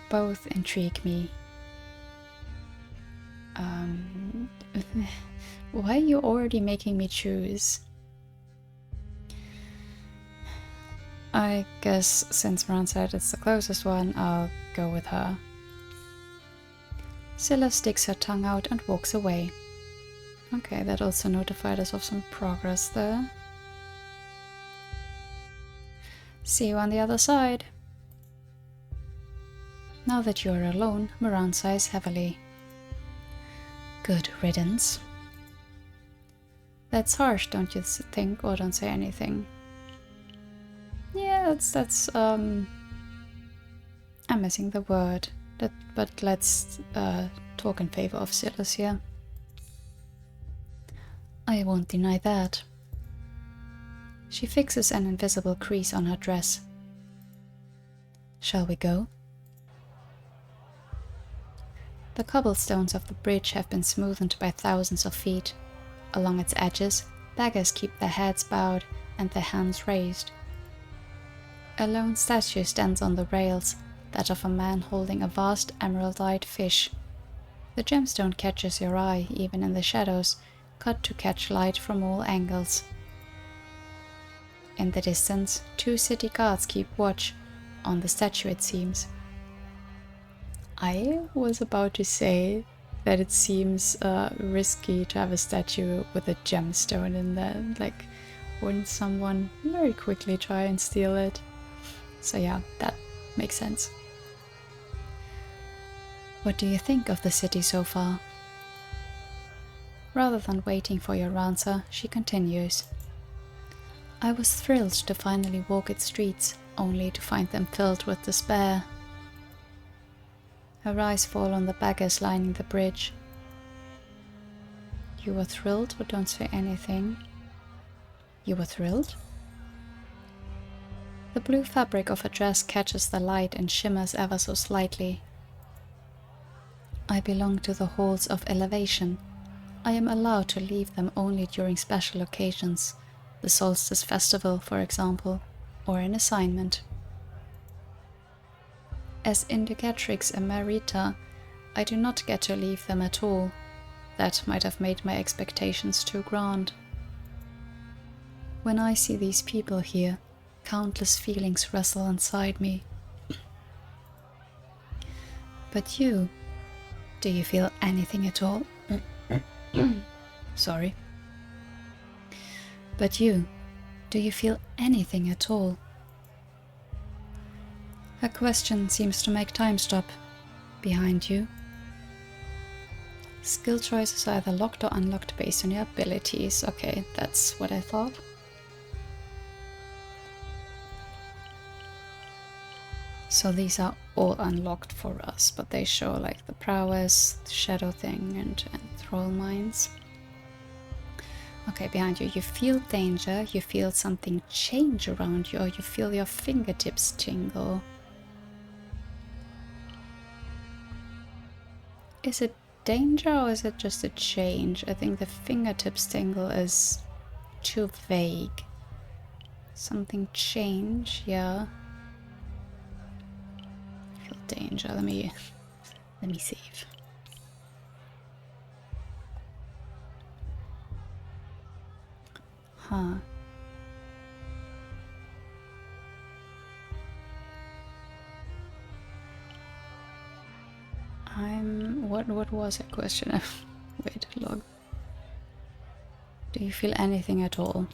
Both intrigue me. Why are you already making me choose? I guess since Moran said it's the closest one, I'll go with her. Silas sticks her tongue out and walks away. Okay, that also notified us of some progress there. See you on the other side. Now that you are alone, Moran sighs heavily. Good riddance. That's harsh, don't you think, or don't say anything? Yeah, that's I'm missing the word. But let's talk in favor of Silas here. I won't deny that. She fixes an invisible crease on her dress. Shall we go? The cobblestones of the bridge have been smoothened by thousands of feet. Along its edges, beggars keep their heads bowed and their hands raised. A lone statue stands on the rails, that of a man holding a vast emerald-eyed fish. The gemstone catches your eye, even in the shadows, cut to catch light from all angles. In the distance, 2 city guards keep watch, on the statue it seems. I was about to say that it seems risky to have a statue with a gemstone in there. Like, wouldn't someone very quickly try and steal it? So yeah, that makes sense. What do you think of the city so far? Rather than waiting for your answer, she continues. I was thrilled to finally walk its streets, only to find them filled with despair. Her eyes fall on the beggars lining the bridge. You were thrilled, or don't say anything? You were thrilled? The blue fabric of her dress catches the light and shimmers ever so slightly. I belong to the halls of elevation. I am allowed to leave them only during special occasions, the solstice festival, for example, or an assignment. As Indicatrix Emerita, I do not get to leave them at all. That might have made my expectations too grand. When I see these people here, countless feelings wrestle inside me. But you, do you feel anything at all? Sorry. But you, do you feel anything at all? Her question seems to make time stop. Behind you. Skill choices are either locked or unlocked based on your abilities. Okay, that's what I thought. So these are all unlocked for us, but they show like the prowess, the shadow thing, and troll mines. Okay, behind you, you feel danger, you feel something change around you, or you feel your fingertips tingle. Is it danger or is it just a change? I think the fingertips tingle is too vague. Something change, yeah. Feel danger. Let me save. Huh. What was that question? Wait, log. Do you feel anything at all?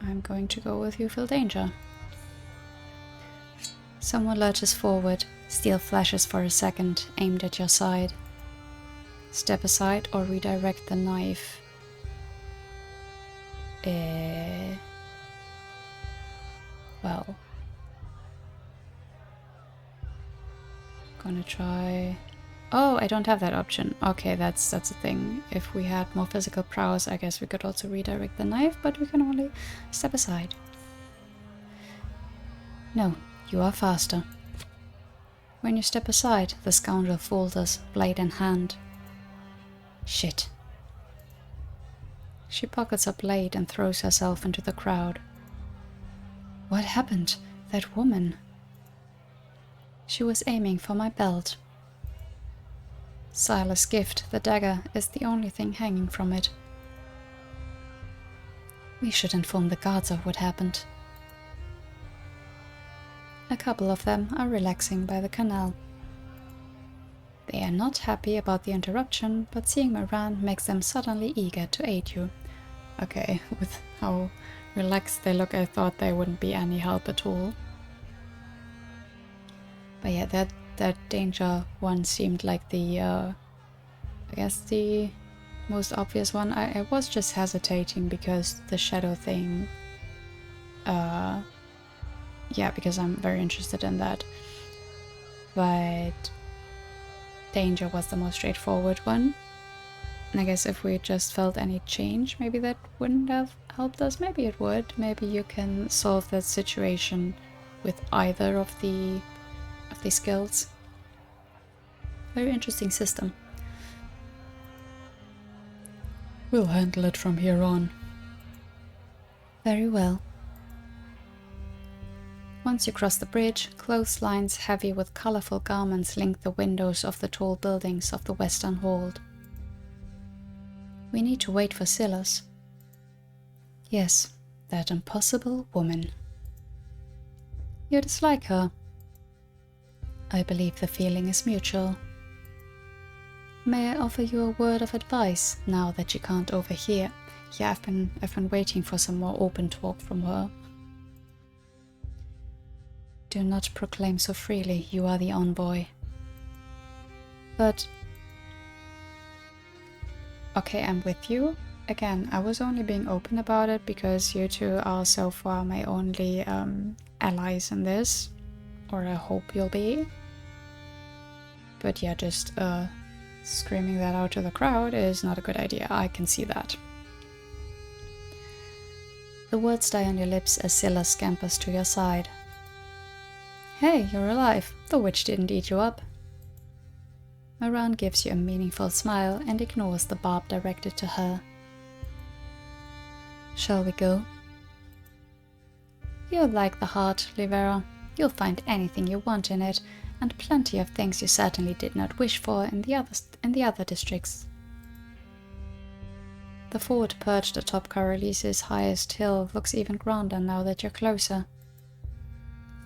I'm going to go with you feel danger. Someone lurches forward. Steel flashes for a second, aimed at your side. Step aside or redirect the knife. Well. Gonna try... Oh, I don't have that option. Okay, that's a thing. If we had more physical prowess, I guess we could also redirect the knife, but we can only step aside. No, you are faster. When you step aside, the scoundrel falters, blade in hand. Shit. She pockets her blade and throws herself into the crowd. What happened? That woman. She was aiming for my belt. Silas' gift, the dagger, is the only thing hanging from it. We should inform the guards of what happened. A couple of them are relaxing by the canal. They are not happy about the interruption, but seeing Moran makes them suddenly eager to aid you. Okay, with how relaxed they look, I thought they wouldn't be any help at all. But yeah, that danger one seemed like the, I guess the most obvious one. I was just hesitating because the shadow thing, yeah, because I'm very interested in that. But danger was the most straightforward one. And I guess if we just felt any change, maybe that wouldn't have helped us. Maybe it would. Maybe you can solve that situation with either of the skills. Very interesting system. We'll handle it from here on. Very well. Once you cross the bridge, clotheslines heavy with colorful garments link the windows of the tall buildings of the western hold. We need to wait for Silas. Yes, that impossible woman. You dislike her. I believe the feeling is mutual. May I offer you a word of advice now that you can't overhear? Yeah, I've been waiting for some more open talk from her. Do not proclaim so freely you are the envoy. But... okay, I'm with you. Again, I was only being open about it because you two are so far my only allies in this. Or I hope you'll be. But yeah, just screaming that out to the crowd is not a good idea. I can see that. The words die on your lips as Silas scampers to your side. Hey, you're alive. The witch didn't eat you up. Moran gives you a meaningful smile and ignores the barb directed to her. Shall we go? You'll like the heart, Livera. You'll find anything you want in it, and plenty of things you certainly did not wish for in the other districts. The fort perched atop Carolise's highest hill looks even grander now that you're closer.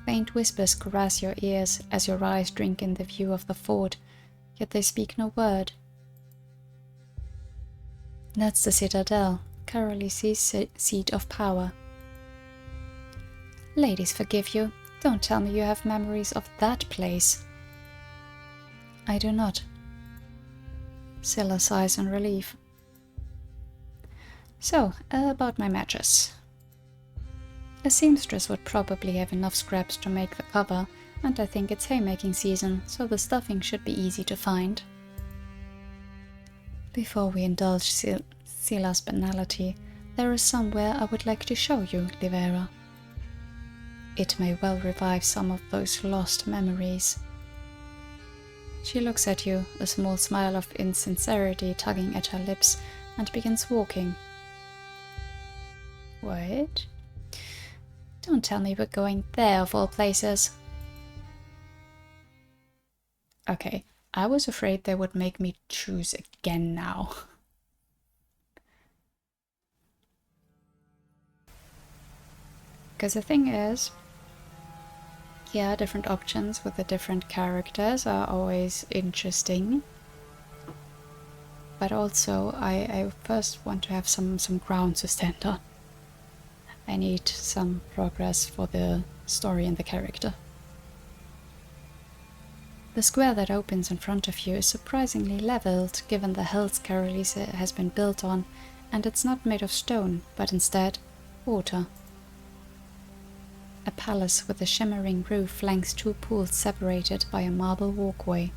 Faint whispers caress your ears as your eyes drink in the view of the fort, yet they speak no word. That's the citadel, Carolise's seat of power. Ladies forgive you. Don't tell me you have memories of that place. I do not. Scylla sighs in relief. So, about my matches. A seamstress would probably have enough scraps to make the cover, and I think it's haymaking season, so the stuffing should be easy to find. Before we indulge Scylla's banality, there is somewhere I would like to show you, Livera. It may well revive some of those lost memories. She looks at you, a small smile of insincerity tugging at her lips, and begins walking. What? Don't tell me we're going there of all places. Okay, I was afraid they would make me choose again now. Because the thing is, yeah, different options with the different characters are always interesting. But also, I first want to have some ground to stand on. I need some progress for the story and the character. The square that opens in front of you is surprisingly leveled, given the hills Carolise has been built on, and it's not made of stone, but instead water. A palace with a shimmering roof flanks two pools separated by a marble walkway.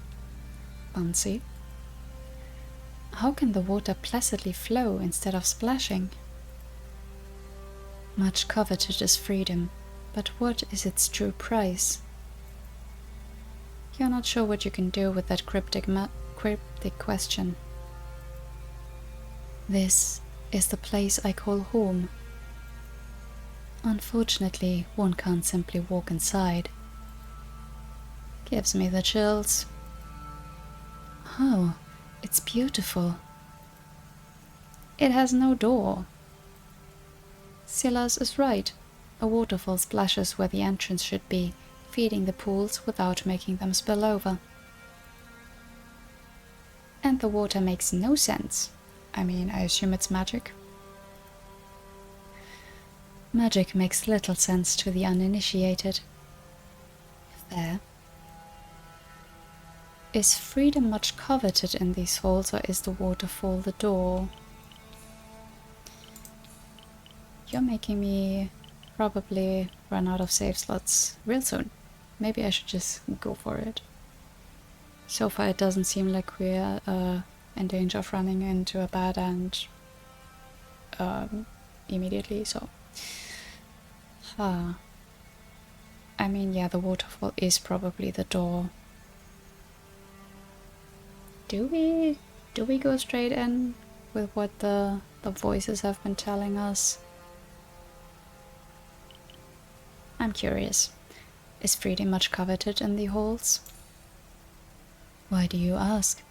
Fancy. How can the water placidly flow instead of splashing? Much coveted is freedom, but what is its true price? You're not sure what you can do with that cryptic question. This is the place I call home. Unfortunately, one can't simply walk inside. Gives me the chills. Oh, it's beautiful. It has no door. Silas is right. A waterfall splashes where the entrance should be, feeding the pools without making them spill over. And the water makes no sense. I mean, I assume it's magic. Magic makes little sense to the uninitiated. Fair. Is freedom much coveted in these halls, or is the waterfall the door? You're making me probably run out of save slots real soon. Maybe I should just go for it. So far it doesn't seem like we're in danger of running into a bad end immediately, so... I mean, yeah, the waterfall is probably the door. Do we go straight in with what the voices have been telling us? I'm curious. Is freedom much coveted in the halls? Why do you ask?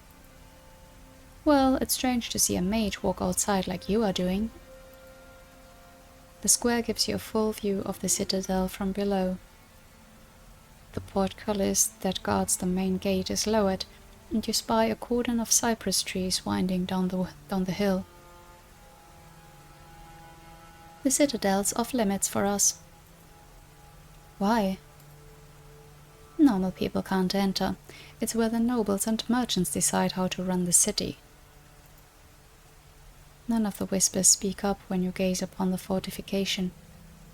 Well, it's strange to see a mage walk outside like you are doing. The square gives you a full view of the citadel from below. The portcullis that guards the main gate is lowered, and you spy a cordon of cypress trees winding down the hill. The citadel's off limits for us. Why? Normal people can't enter. It's where the nobles and merchants decide how to run the city. None of the whispers speak up when you gaze upon the fortification.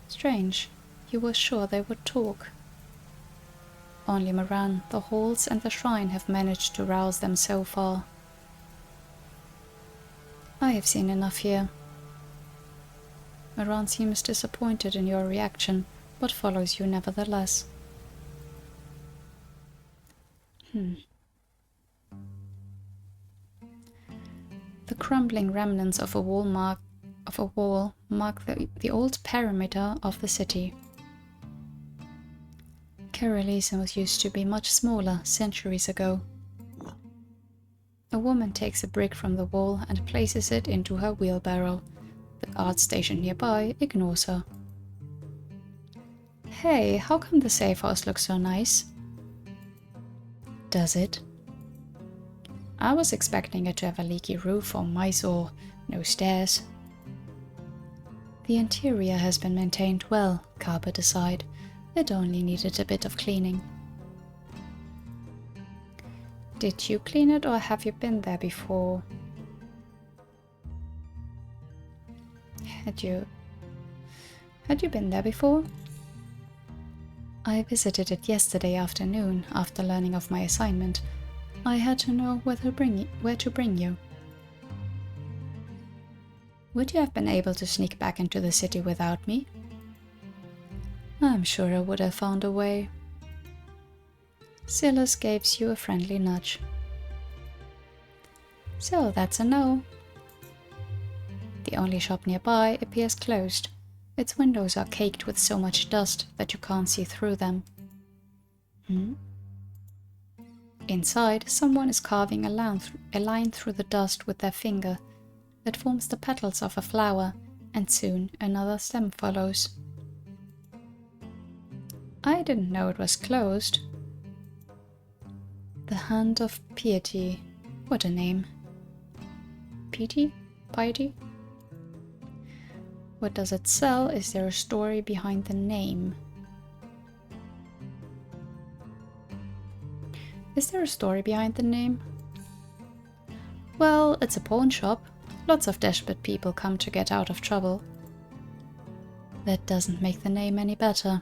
Strange, you were sure they would talk. Only Moran, the halls and the shrine have managed to rouse them so far. I have seen enough here. Moran seems disappointed in your reaction, but follows you nevertheless. The crumbling remnants of a wall mark the old perimeter of the city. Carolise used to be much smaller centuries ago. A woman takes a brick from the wall and places it into her wheelbarrow. The guard stationed nearby ignores her. Hey, how come the safe house looks so nice? Does it? I was expecting it to have a leaky roof or mice or no stairs. The interior has been maintained well, Carpet aside. It only needed a bit of cleaning. Did you clean it or have you been there before? Had you been there before? I visited it yesterday afternoon after learning of my assignment. I had to know where to bring you. Would you have been able to sneak back into the city without me? I'm sure I would have found a way. Silas gives you a friendly nudge. So that's a no. The only shop nearby appears closed. Its windows are caked with so much dust that you can't see through them. Inside, someone is carving a line through the dust with their finger. It forms the petals of a flower, and soon another stem follows. I didn't know it was closed. The Hand of Piety. What a name. Piety? Piety? What does it sell? Is there a story behind the name? Is there a story behind the name? Well, it's a pawn shop. Lots of desperate people come to get out of trouble. That doesn't make the name any better.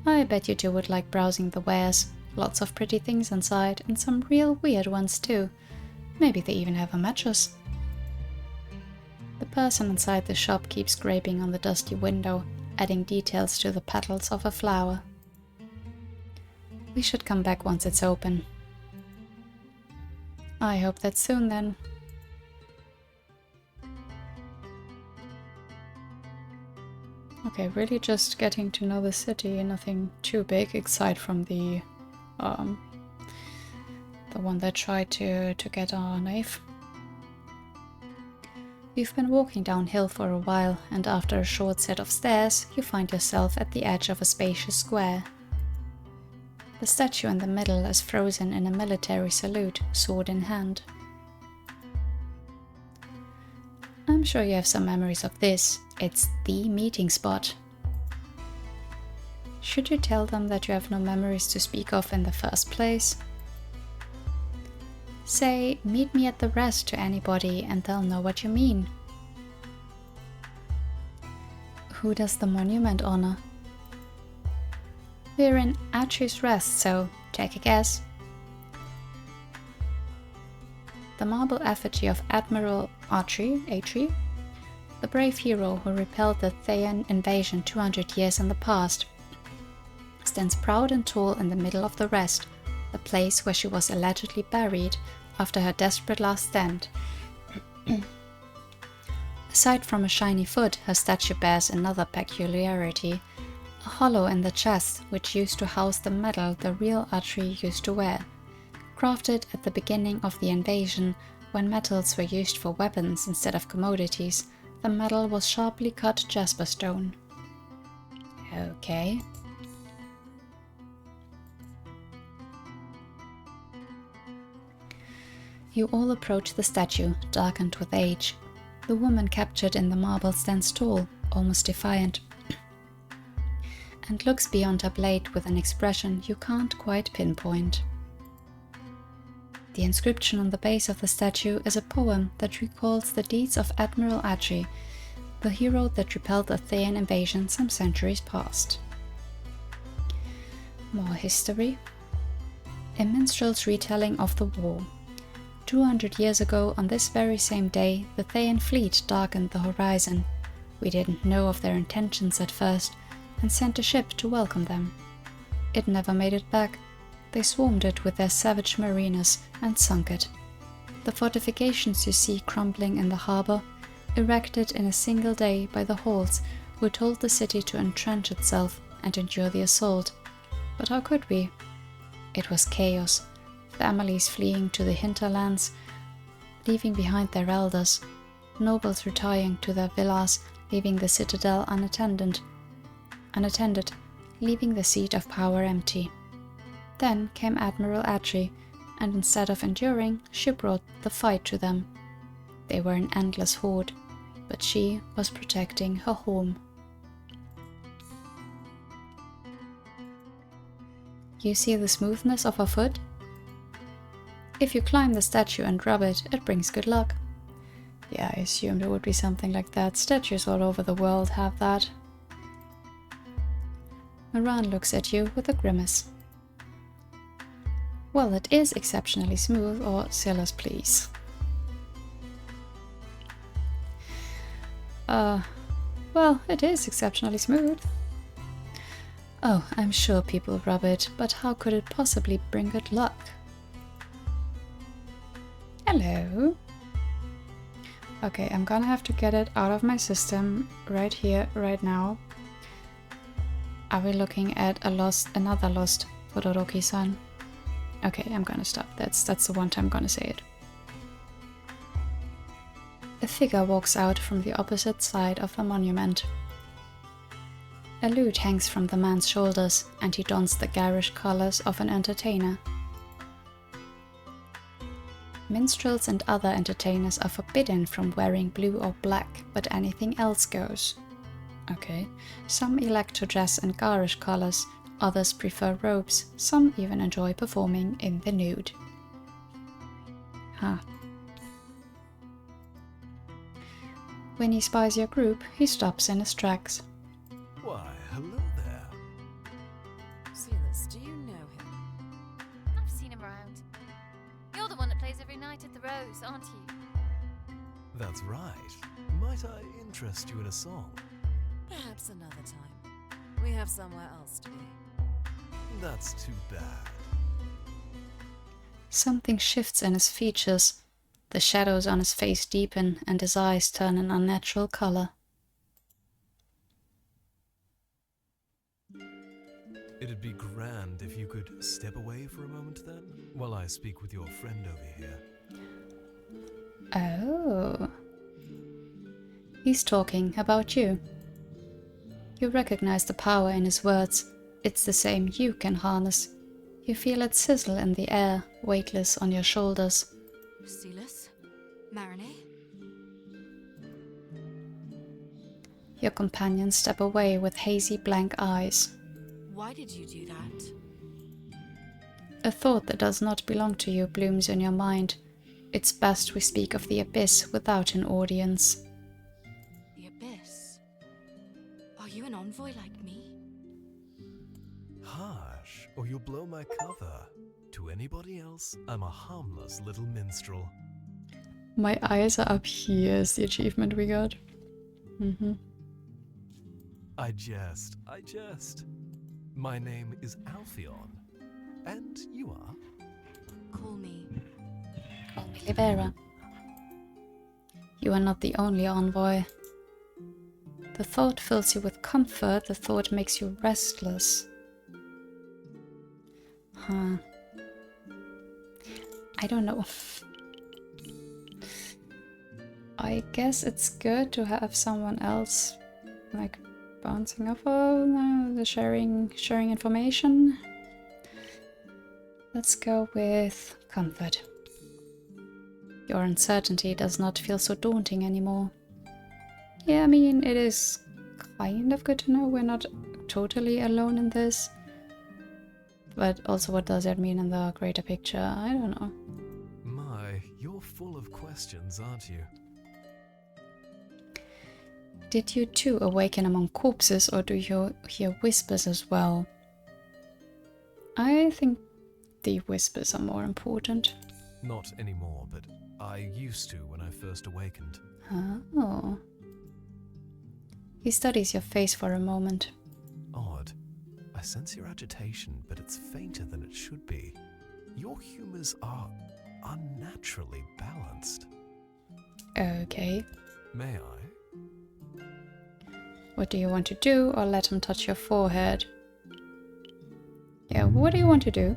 I bet you two would like browsing the wares. Lots of pretty things inside, and some real weird ones too. Maybe they even have a mattress. The person inside the shop keeps scraping on the dusty window, adding details to the petals of a flower. We should come back once it's open. I hope that's soon then. Okay, really just getting to know the city, nothing too big aside from the one that tried to get our knife. You've been walking downhill for a while, and after a short set of stairs, you find yourself at the edge of a spacious square. The statue in the middle is frozen in a military salute, sword in hand. I'm sure you have some memories of this. It's the meeting spot. Should you tell them that you have no memories to speak of in the first place? Say, meet me at the rest to anybody and they'll know what you mean. Who does the monument honor? We're in Archie's Rest, so take a guess. The marble effigy of Admiral Archie, the brave hero who repelled the Thayan invasion 200 years in the past, stands proud and tall in the middle of the Rest, the place where she was allegedly buried after her desperate last stand. Aside from a shiny foot, her statue bears another peculiarity, a hollow in the chest which used to house the medal the real Archie used to wear. Crafted at the beginning of the invasion, when metals were used for weapons instead of commodities, the medal was sharply cut jasper stone. Okay. You all approach the statue, darkened with age. The woman captured in the marble stands tall, almost defiant, and looks beyond her blade with an expression you can't quite pinpoint. The inscription on the base of the statue is a poem that recalls the deeds of Admiral Archie, the hero that repelled the Thayan invasion some centuries past. More history. A minstrel's retelling of the war. 200 years ago, on this very same day, the Thayan fleet darkened the horizon. We didn't know of their intentions at first, and sent a ship to welcome them. It never made it back. They swarmed it with their savage mariners and sunk it. The fortifications you see crumbling in the harbor, erected in a single day by the Halls, who told the city to entrench itself and endure the assault. But how could we? It was chaos. Families fleeing to the hinterlands, leaving behind their elders. Nobles retiring to their villas, leaving the citadel unattended, leaving the seat of power empty. Then came Admiral Archie, and instead of enduring, she brought the fight to them. They were an endless horde, but she was protecting her home. You see the smoothness of her foot? If you climb the statue and rub it, it brings good luck. Yeah, I assumed it would be something like that. Statues all over the world have that. Moran looks at you with a grimace. Well, it is exceptionally smooth, or Silas, please. Well, it is exceptionally smooth. Oh, I'm sure people rub it, but how could it possibly bring good luck? Hello. Okay, I'm gonna have to get it out of my system right here, right now. Are we looking at another lost Todoroki-san? Okay, I'm gonna stop. That's the one time I'm gonna say it. A figure walks out from the opposite side of the monument. A lute hangs from the man's shoulders, and he dons the garish colors of an entertainer. Minstrels and other entertainers are forbidden from wearing blue or black, but anything else goes. Okay. Some elect to dress in garish colors, others prefer robes, some even enjoy performing in the nude. Huh. When he spies your group, he stops in his tracks. Why, hello there. Silas, do you know him? I've seen him around. You're the one that plays every night at the Rose, aren't you? That's right. Might I interest you in a song? Perhaps another time. We have somewhere else to be. That's too bad. Something shifts in his features. The shadows on his face deepen and his eyes turn an unnatural color. It'd be grand if you could step away for a moment then, while I speak with your friend over here. Oh. He's talking about you. You recognize the power in his words. It's the same you can harness. You feel it sizzle in the air, weightless on your shoulders. Silas? Marinette? Your companions step away with hazy blank eyes. Why did you do that? A thought that does not belong to you blooms in your mind. It's best we speak of the abyss without an audience. The Abyss? Are you an envoy like me? Hush, or you'll blow my cover. To anybody else, I'm a harmless little minstrel. My eyes are up here is the achievement we got. I jest. My name is Alpheon. And you are? Call me. Call me Libera. You are not the only envoy. The thought fills you with comfort, the thought makes you restless. Huh. I don't know. I guess it's good to have someone else, like, bouncing off of the sharing information. Let's go with comfort. Your uncertainty does not feel so daunting anymore. Yeah, I mean, it is kind of good to know we're not totally alone in this. But also, what does that mean in the greater picture? I don't know. My, you're full of questions, aren't you? Did you too awaken among corpses, or do you hear whispers as well? I think the whispers are more important. Not anymore, but I used to when I first awakened. Oh. He studies your face for a moment. Odd. I sense your agitation, but it's fainter than it should be. Your humors are unnaturally balanced. Okay. May I? What do you want to do, or let him touch your forehead? Yeah, what do you want to do?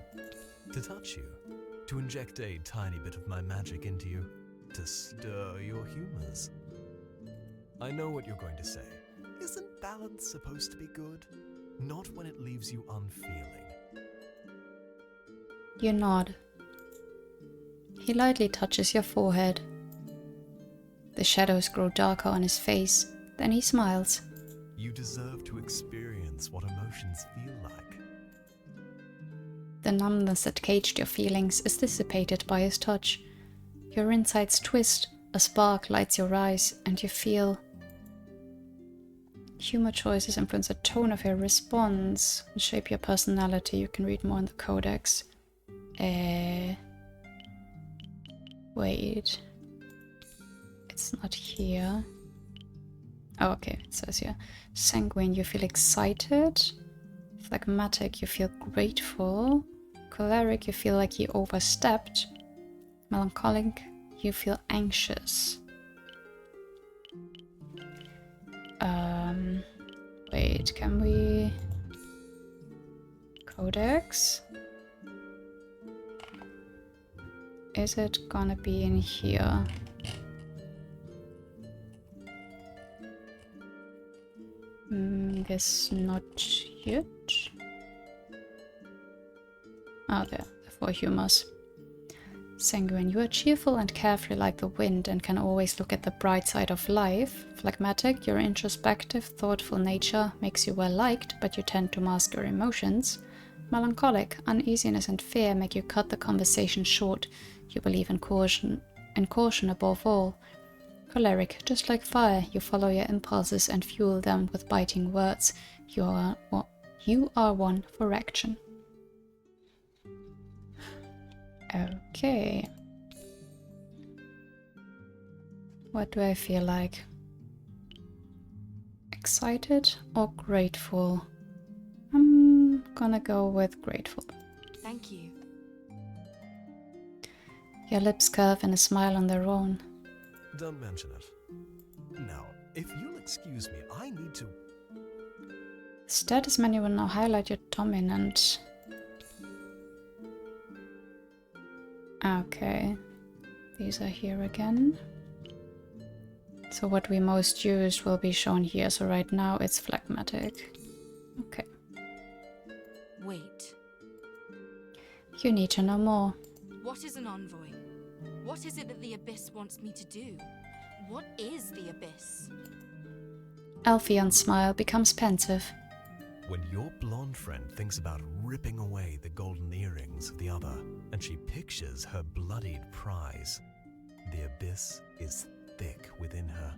To touch you. To inject a tiny bit of my magic into you. To stir your humors. I know what you're going to say. Isn't balance supposed to be good? Not when it leaves you unfeeling. You nod. He lightly touches your forehead. The shadows grow darker on his face, then he smiles. You deserve to experience what emotions feel like. the numbness that caged your feelings is dissipated by his touch. Your insides twist, a spark lights your eyes, and you feel... Humor choices influence the tone of your response and shape your personality. You can read more in the codex. Wait. It's not here. Oh, okay, it says here. Sanguine, you feel excited. Phlegmatic, you feel grateful. Choleric, you feel like you overstepped. Melancholic, you feel anxious. Wait, can we... Codex? Is it gonna be in here? Guess not yet. Oh, there, the 4 humors. Sanguine, you are cheerful and carefree like the wind and can always look at the bright side of life. Phlegmatic, your introspective, thoughtful nature makes you well liked, but you tend to mask your emotions. Melancholic, uneasiness and fear make you cut the conversation short. You believe in caution above all. Choleric, just like fire, you follow your impulses and fuel them with biting words. You are one for action. Okay. What do I feel like? Excited or grateful? I'm gonna go with grateful. Thank you. Your lips curve in a smile on their own. Don't mention it. Now, if you'll excuse me, I need to... Status menu will now highlight your dominant. Okay, these are here again. So what we most used will be shown here. So right now it's phlegmatic. Okay. Wait. You need to know more. What is an envoy? What is it that the Abyss wants me to do? What is the Abyss? Alphion's smile becomes pensive. When your blonde friend thinks about ripping away the golden earrings of the other, and she pictures her bloodied prize, the Abyss is thick within her.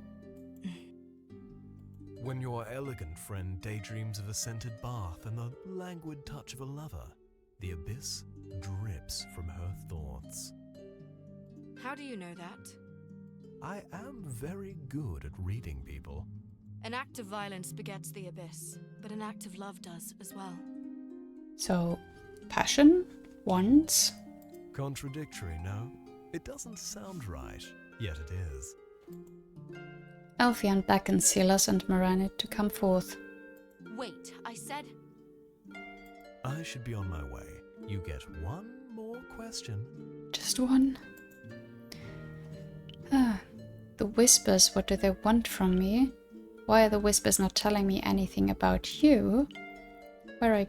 When your elegant friend daydreams of a scented bath and the languid touch of a lover, the Abyss drips from her thoughts. How do you know that? I am very good at reading people. An act of violence begets the Abyss, but an act of love does as well. So, passion? Wants? Contradictory, no? It doesn't sound right, yet it is. Alphion beckons Silas and Moranit to come forth. Wait, I said... I should be on my way. You get one more question. Just one? The whispers, what do they want from me? Why are the whispers not telling me anything about you? Where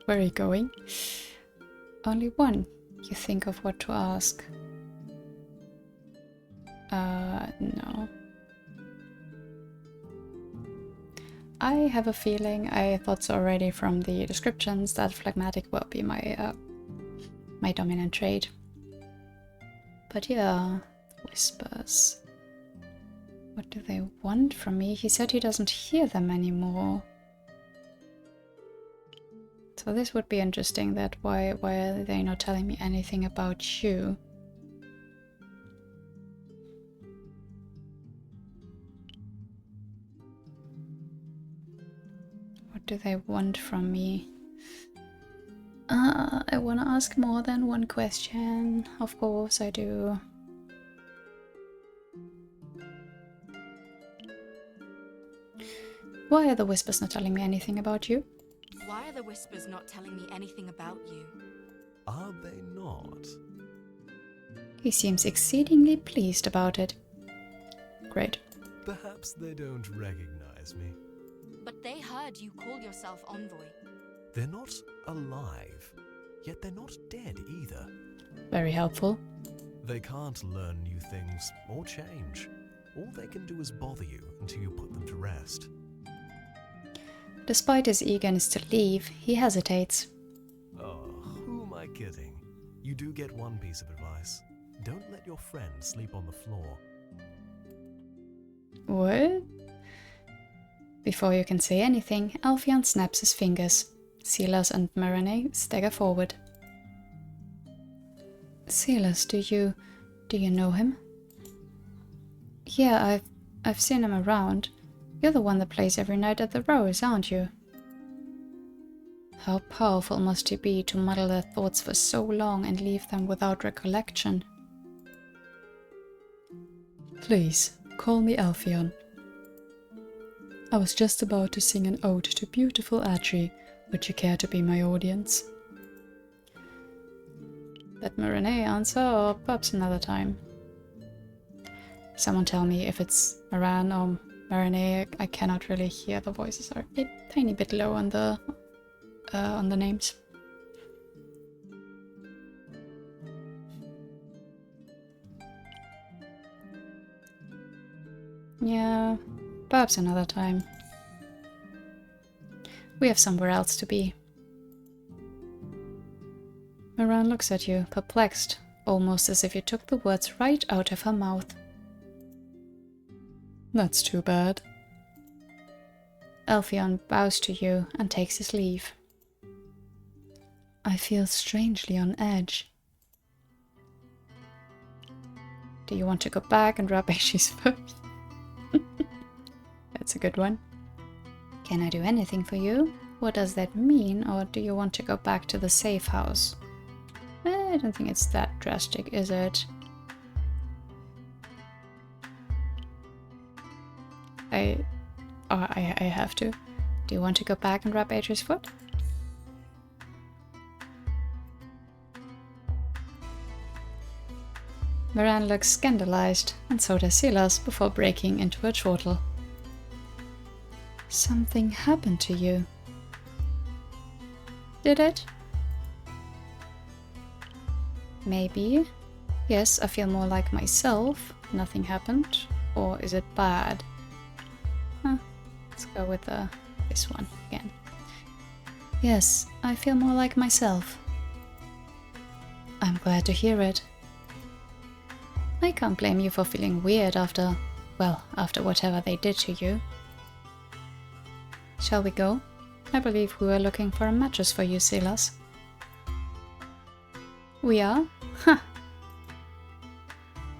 are you going? Only one. You think of what to ask. No. I have a feeling, I thought so already from the descriptions, that phlegmatic will be my my dominant trait. But yeah, whispers. What do they want from me? He said he doesn't hear them anymore. So this would be interesting, that why are they not telling me anything about you? What do they want from me? I want to ask more than one question. Of course I do. Why are the whispers not telling me anything about you? Why are the whispers not telling me anything about you? Are they not? He seems exceedingly pleased about it. Great. Perhaps they don't recognize me. But they heard you call yourself Envoy. They're not alive, yet they're not dead either. Very helpful. They can't learn new things or change. All they can do is bother you until you put them to rest. Despite his eagerness to leave, he hesitates. Oh, who am kidding. You do get one piece of advice. Don't let your friend sleep on the floor. What? Before you can say anything, Alphion snaps his fingers. Silas and Marinette stagger forward. Silas, do you know him? Yeah, I've seen him around. You're the one that plays every night at the Rose, aren't you? How powerful must he be to muddle their thoughts for so long and leave them without recollection? Please, call me Alphion. I was just about to sing an ode to beautiful Atri. Would you care to be my audience? Let Marinette answer, or perhaps another time. Someone tell me if it's Maran or Marinette. I cannot really hear. The voices are a tiny bit low on the names. Yeah, perhaps another time. We have somewhere else to be. Maran looks at you, perplexed, almost as if you took the words right out of her mouth. That's too bad. Alphion bows to you and takes his leave. I feel strangely on edge. Do you want to go back and rub Aishi's foot? That's a good one. Can I do anything for you? What does that mean? Or do you want to go back to the safe house? I don't think it's that drastic, is it? I have to. Do you want to go back and rub Aishi's foot? Maran looks scandalized, and so does Silas before breaking into a chortle. Something happened to you. Did it? Maybe. Yes, I feel more like myself. Nothing happened. Or is it bad? Let's go with this one again. Yes, I feel more like myself. I'm glad to hear it. I can't blame you for feeling weird after whatever they did to you. Shall we go? I believe we were looking for a mattress for you, Silas. We are? Huh.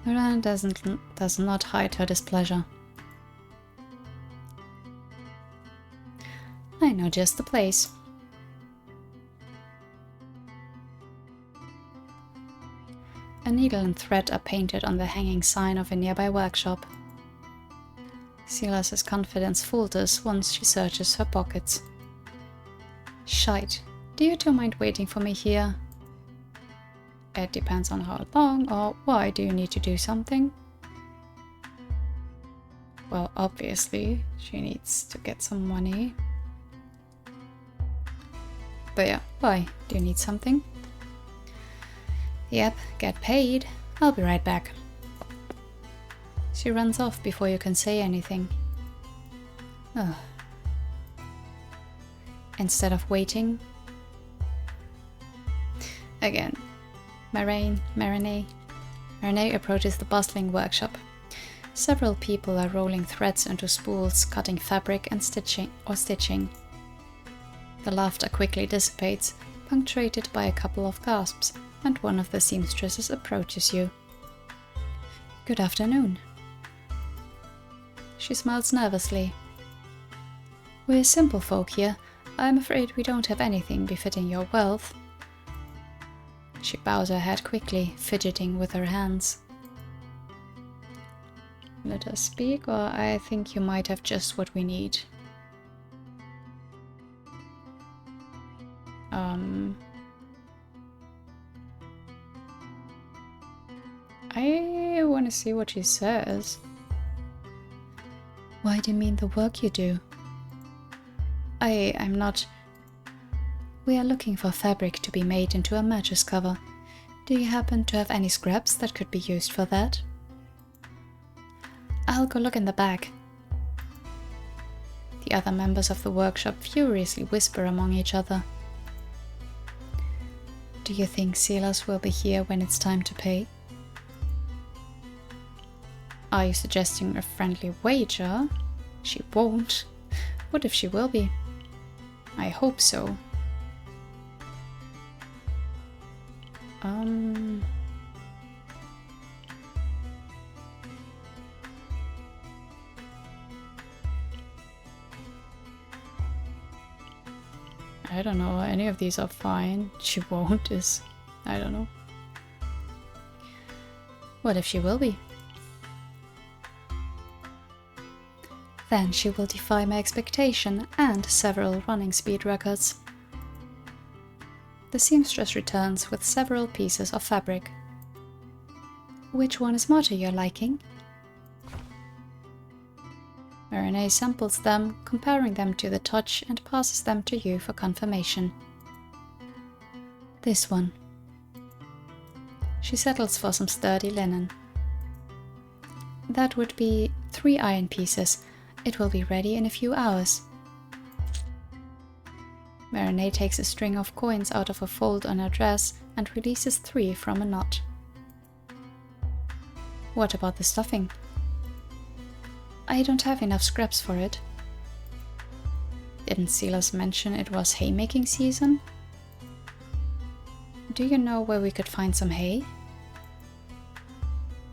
Maran does not hide her displeasure. I know just the place. A needle and thread are painted on the hanging sign of a nearby workshop. Silas's confidence falters once she searches her pockets. Shite. Do you two mind waiting for me here? It depends on how long or why. Do you need to do something? Well, obviously, she needs to get some money. But yeah, why? Do you need something? Yep, get paid. I'll be right back. She runs off before you can say anything. Ugh. Instead of waiting. Again. Marinette approaches the bustling workshop. Several people are rolling threads into spools, cutting fabric and stitching. The laughter quickly dissipates, punctuated by a couple of gasps, and one of the seamstresses approaches you. Good afternoon. She smiles nervously. We're simple folk here. I'm afraid we don't have anything befitting your wealth. She bows her head quickly, fidgeting with her hands. Let us speak, or I think you might have just what we need. I want to see what she says. Why do you mean the work you do? I'm not... We are looking for fabric to be made into a mattress cover. Do you happen to have any scraps that could be used for that? I'll go look in the back. The other members of the workshop furiously whisper among each other. Do Do you think Silas will be here when it's time to pay? Are you suggesting a friendly wager? She won't. What if she will be? I hope so. I don't know, any of these are fine. She won't is... I don't know. What if she will be? Then she will defy my expectation and several running speed records. The seamstress returns with several pieces of fabric. Which one is more to your liking? Marinette samples them, comparing them to the touch, and passes them to you for confirmation. This one. She settles for some sturdy linen. That would be 3 iron pieces. It will be ready in a few hours. Marinette takes a string of coins out of a fold on her dress and releases 3 from a knot. What about the stuffing? I don't have enough scraps for it. Didn't Silas mention it was haymaking season? Do you know where we could find some hay?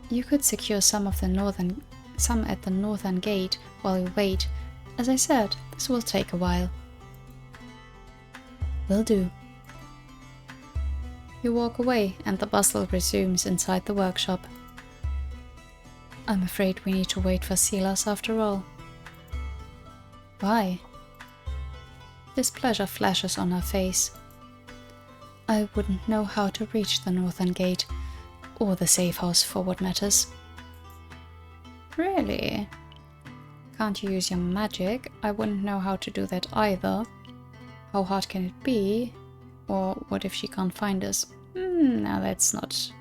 You could secure some at the northern gate while we wait. As I said, this will take a while. Will do. You walk away and the bustle resumes inside the workshop. I'm afraid we need to wait for Silas after all. Why? Displeasure flashes on her face. I wouldn't know how to reach the northern gate, or the safe house for what matters. Really? Can't you use your magic? I wouldn't know how to do that either. How hard can it be? Or what if she can't find us? No, that's not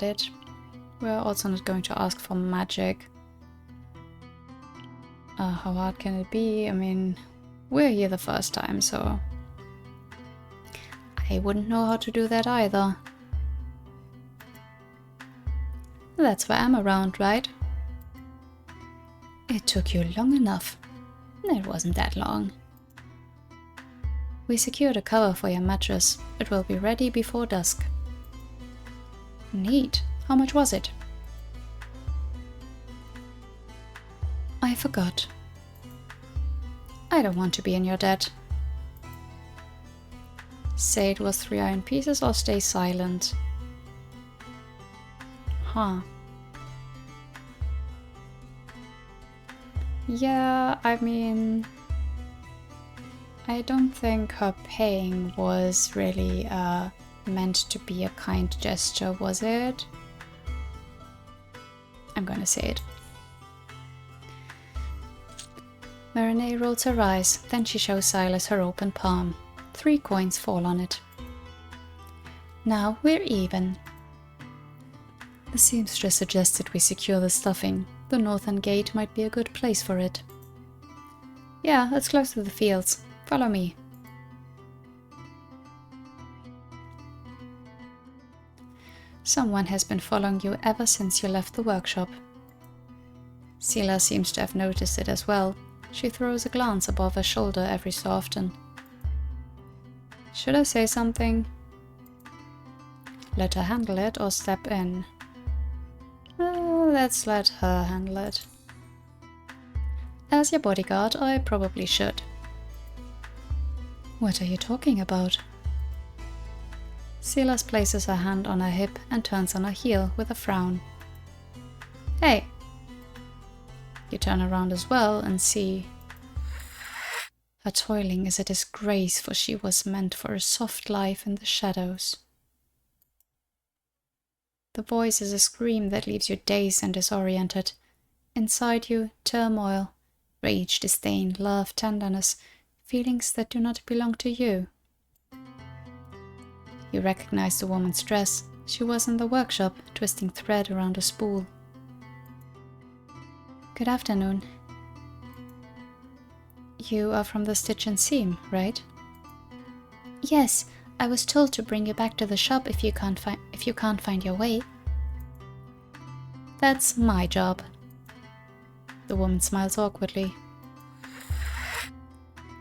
it. We're also not going to ask for magic. How hard can it be? I mean, we're here the first time, so... I wouldn't know how to do that either. That's why I'm around, right? It took you long enough. It wasn't that long. We secured a cover for your mattress. It will be ready before dusk. Neat. How much was it? I forgot. I don't want to be in your debt. Say it was 3 iron pieces or stay silent. Huh. Yeah, I mean... I don't think her paying was really meant to be a kind gesture, was it? I'm gonna say it. Marinette rolls her eyes, then she shows Silas her open palm. 3 coins fall on it. Now we're even. The seamstress suggested we secure the stuffing. The northern gate might be a good place for it. Yeah, it's close to the fields. Follow me. Someone has been following you ever since you left the workshop. Sila seems to have noticed it as well. She throws a glance above her shoulder every so often. Should I say something? Let her handle it or step in? Let's let her handle it. As your bodyguard, I probably should. What are you talking about? Silas places her hand on her hip and turns on her heel with a frown. Hey! You turn around as well and see... Her toiling is a disgrace, for she was meant for a soft life in the shadows. The voice is a scream that leaves you dazed and disoriented. Inside you, turmoil, rage, disdain, love, tenderness, feelings that do not belong to you. You recognize the woman's dress. She was in the workshop, twisting thread around a spool. Good afternoon. You are from the Stitch and Seam, right? Yes, I was told to bring you back to the shop if you can't find your way. That's my job. The woman smiles awkwardly.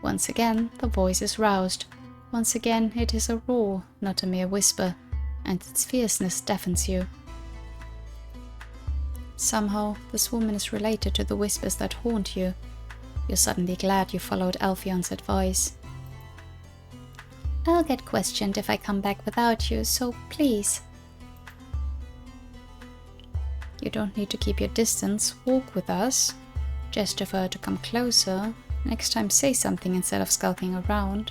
Once again, the voice is roused. Once again, it is a roar, not a mere whisper, and its fierceness deafens you. Somehow, this woman is related to the whispers that haunt you. You're suddenly glad you followed Alphion's advice. I'll get questioned if I come back without you, so please. You don't need to keep your distance, walk with us. Gesture for her to come closer. Next time say something instead of skulking around,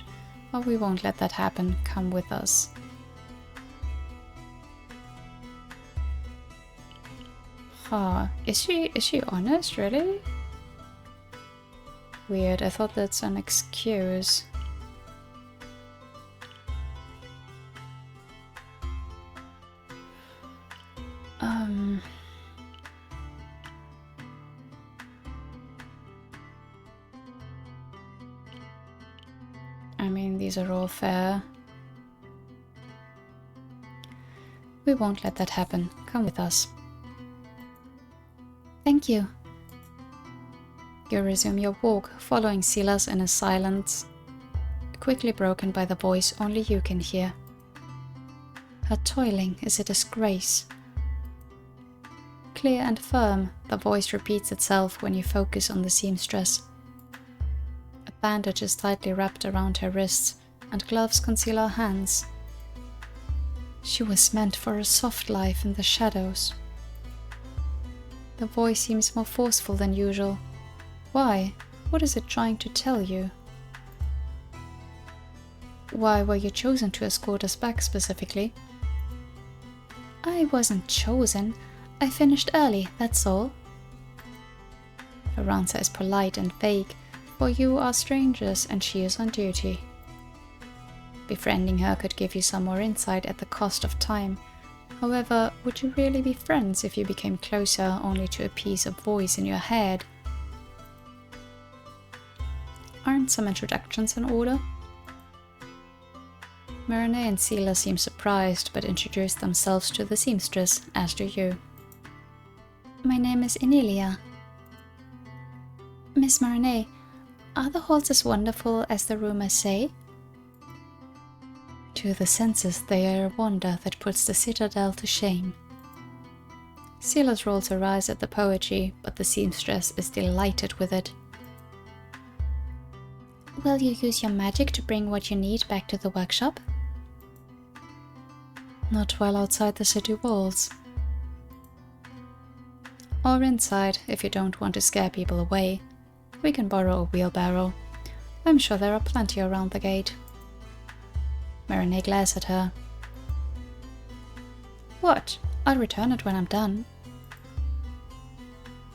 or we won't let that happen. Come with us. Huh, is she honest, really? Weird, I thought that's an excuse. I mean, these are all fair. We won't let that happen. Come with us. Thank you. You resume your walk, following Silas in a silence, quickly broken by the voice only you can hear. Her toiling is a disgrace. Clear and firm, the voice repeats itself when you focus on the seamstress. A bandage is tightly wrapped around her wrists, and gloves conceal her hands. She was meant for a soft life in the shadows. The voice seems more forceful than usual. Why? What is it trying to tell you? Why were you chosen to escort us back specifically? I wasn't chosen. I finished early, that's all. Her answer is polite and vague, for you are strangers and she is on duty. Befriending her could give you some more insight at the cost of time. However, would you really be friends if you became closer only to appease a voice in your head? Aren't some introductions in order? Marinette and Silas seem surprised, but introduce themselves to the seamstress, as do you. My name is Emilia. Miss Marinette, are the halls as wonderful as the rumors say? To the senses, they are a wonder that puts the citadel to shame. Silas rolls her eyes at the poetry, but the seamstress is delighted with it. Will you use your magic to bring what you need back to the workshop? Not while outside the city walls. Or inside, if you don't want to scare people away. We can borrow a wheelbarrow. I'm sure there are plenty around the gate. Marinette glares at her. What? I'll return it when I'm done.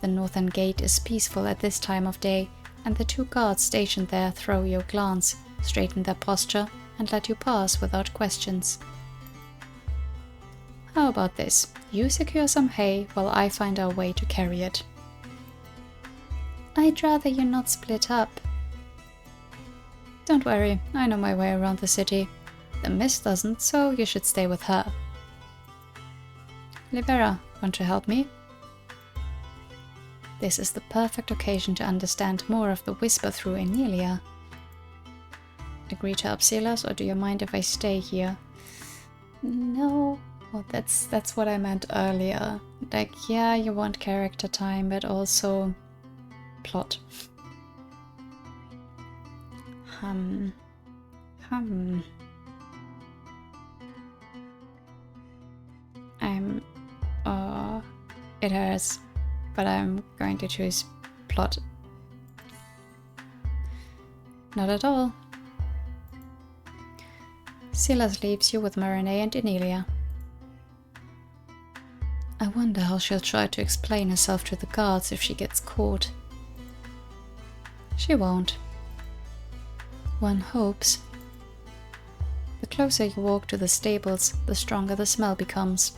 The northern gate is peaceful at this time of day, and the two guards stationed there throw you a glance, straighten their posture, and let you pass without questions. How about this? You secure some hay while I find our way to carry it. I'd rather you not split up. Don't worry, I know my way around the city. The miss doesn't, so you should stay with her. Libera, want to help me? This is the perfect occasion to understand more of the whisper through Emilia. Agree to help Silas, or do you mind if I stay here? No, well, that's what I meant earlier. Like, yeah, you want character time, but also plot. It hurts, but I'm going to choose plot. Not at all. Silas leaves you with Marinette and Emilia. I wonder how she'll try to explain herself to the guards if she gets caught. She won't. One hopes. The closer you walk to the stables, the stronger the smell becomes.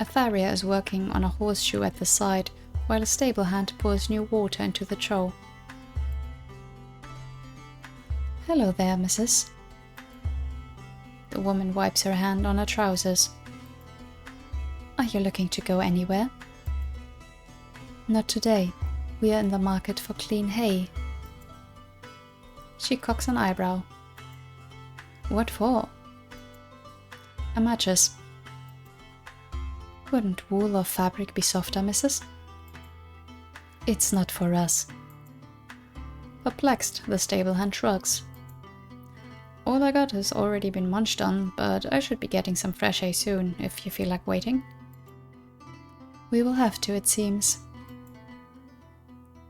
A farrier is working on a horseshoe at the side, while a stable hand pours new water into the trough. Hello there, missus. The woman wipes her hand on her trousers. Are you looking to go anywhere? Not today. We are in the market for clean hay. She cocks an eyebrow. What for? A mattress. Wouldn't wool or fabric be softer, missus? It's not for us. Perplexed, the stable hand shrugs. All I got has already been munched on, but I should be getting some fresh hay soon, if you feel like waiting. We will have to, it seems.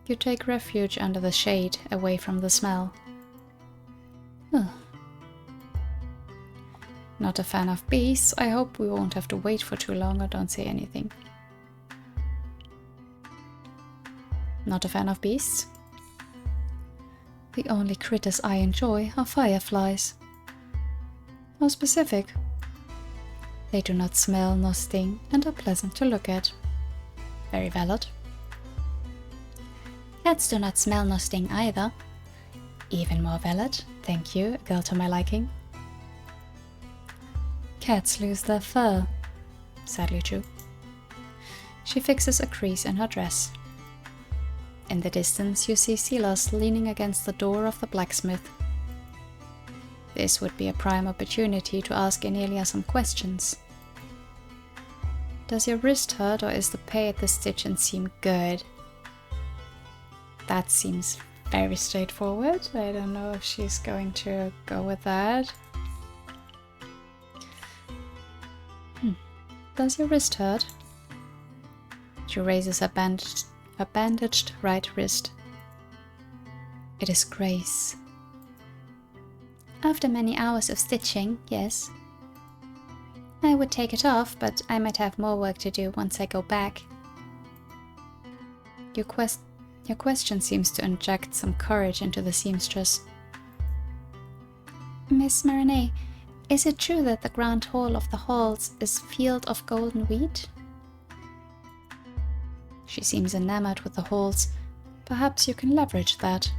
You take refuge under the shade, away from the smell. Ugh. Not a fan of bees. I hope we won't have to wait for too long, or don't say anything. Not a fan of beasts? The only critters I enjoy are fireflies. How specific? They do not smell nor sting and are pleasant to look at. Very valid. Cats do not smell nor sting either. Even more valid. Thank you, a girl to my liking. Cats lose their fur. Sadly true. She fixes a crease in her dress. In the distance, you see Silas leaning against the door of the blacksmith. This would be a prime opportunity to ask Enelia some questions. Does your wrist hurt, or is the pay at the stitch and seam good? That seems very straightforward. I don't know if she's going to go with that. Does your wrist hurt? She raises her bandaged right wrist. It is Grace. After many hours of stitching, yes. I would take it off, but I might have more work to do once I go back. Your question seems to inject some courage into the seamstress. Miss Marinette, is it true that the grand hall of the halls is field of golden wheat? She seems enamored with the halls. Perhaps you can leverage that.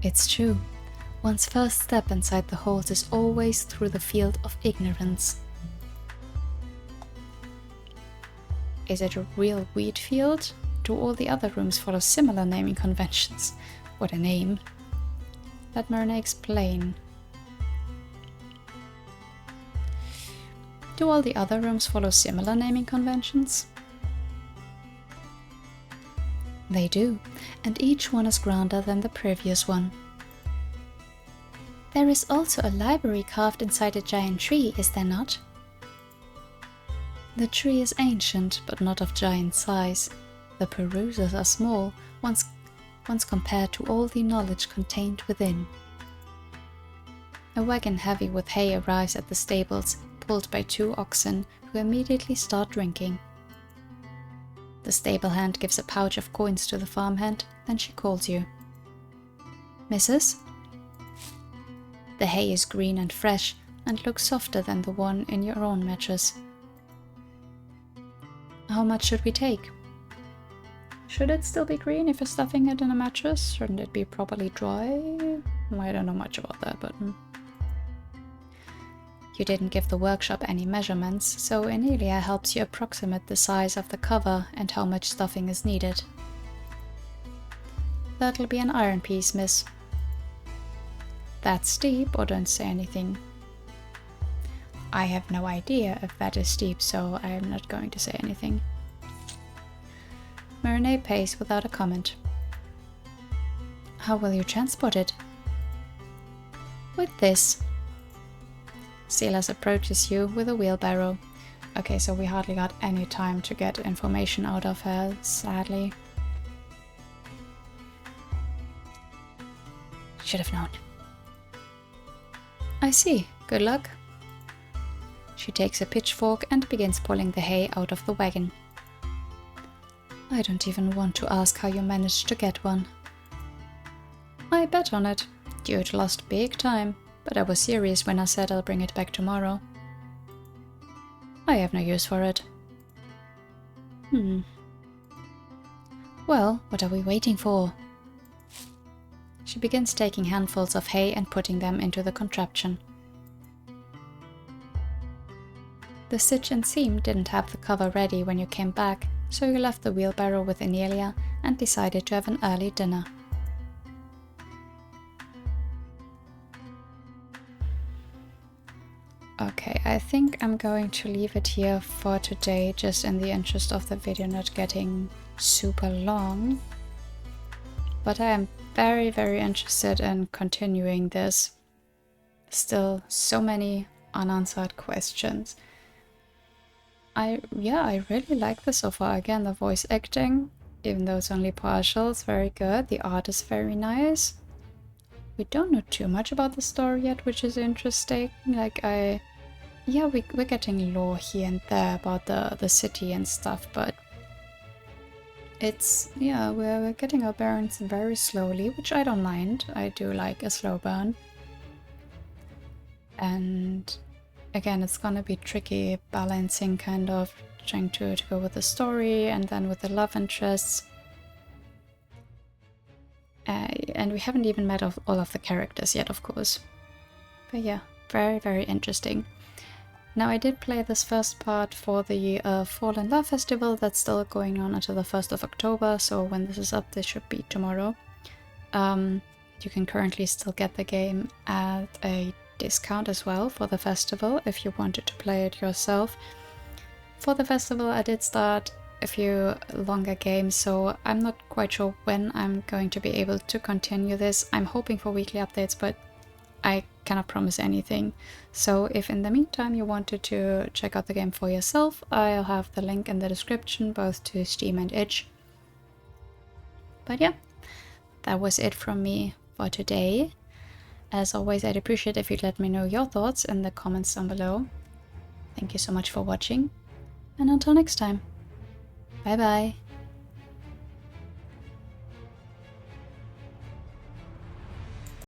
It's true. One's first step inside the halls is always through the field of ignorance. Is it a real wheat field? Do all the other rooms follow similar naming conventions? What a name. Let Marinette explain. Do all the other rooms follow similar naming conventions? They do, and each one is grander than the previous one. There is also a library carved inside a giant tree, is there not? The tree is ancient, but not of giant size. The perusers are small, once compared to all the knowledge contained within. A wagon heavy with hay arrives at the stables, pulled by 2 oxen, who immediately start drinking. The stable hand gives a pouch of coins to the farmhand, then she calls you. Missus? The hay is green and fresh, and looks softer than the one in your own mattress. How much should we take? Should it still be green if you're stuffing it in a mattress? Shouldn't it be properly dry? I don't know much about that, but... You didn't give the workshop any measurements, so Enelia helps you approximate the size of the cover and how much stuffing is needed. That'll be an iron piece, miss. That's steep, or don't say anything. I have no idea if that is steep, so I am not going to say anything. Marinette pays without a comment. How will you transport it? With this. Silas approaches you with a wheelbarrow. Okay, so we hardly got any time to get information out of her, sadly. Should have known. I see. Good luck. She takes a pitchfork and begins pulling the hay out of the wagon. I don't even want to ask how you managed to get one. I bet on it. You'd lost big time, but I was serious when I said I'll bring it back tomorrow. I have no use for it. Well, what are we waiting for? She begins taking handfuls of hay and putting them into the contraption. The Stitch and Seam didn't have the cover ready when you came back, so you left the wheelbarrow with Anelia and decided to have an early dinner. Okay, I think I'm going to leave it here for today, just in the interest of the video not getting super long. But I am very, very interested in continuing this. Still so many unanswered questions. I really like this so far. Again, the voice acting, even though it's only partial, is very good. The art is very nice. We don't know too much about the story yet, which is interesting. Like we're getting lore here and there about the city and stuff, but it's, yeah, we're getting our bearings very slowly, which I don't mind. I do like a slow burn. And again, it's gonna be tricky balancing, kind of trying to go with the story and then with the love interests. And we haven't even met all of the characters yet, of course. But yeah, very, very interesting. Now, I did play this first part for the Fall in Love festival that's still going on until the 1st of October, so when this is up, this should be tomorrow. You can currently still get the game at a discount as well for the festival if you wanted to play it yourself. For the festival, I did start a few longer games, so I'm not quite sure when I'm going to be able to continue this. I'm hoping for weekly updates, but I cannot promise anything. So if in the meantime you wanted to check out the game for yourself, I'll have the link in the description, both to Steam and itch. But yeah, that was it from me for today. As always, I'd appreciate if you'd let me know your thoughts in the comments down below. Thank you so much for watching, and until next time, bye bye!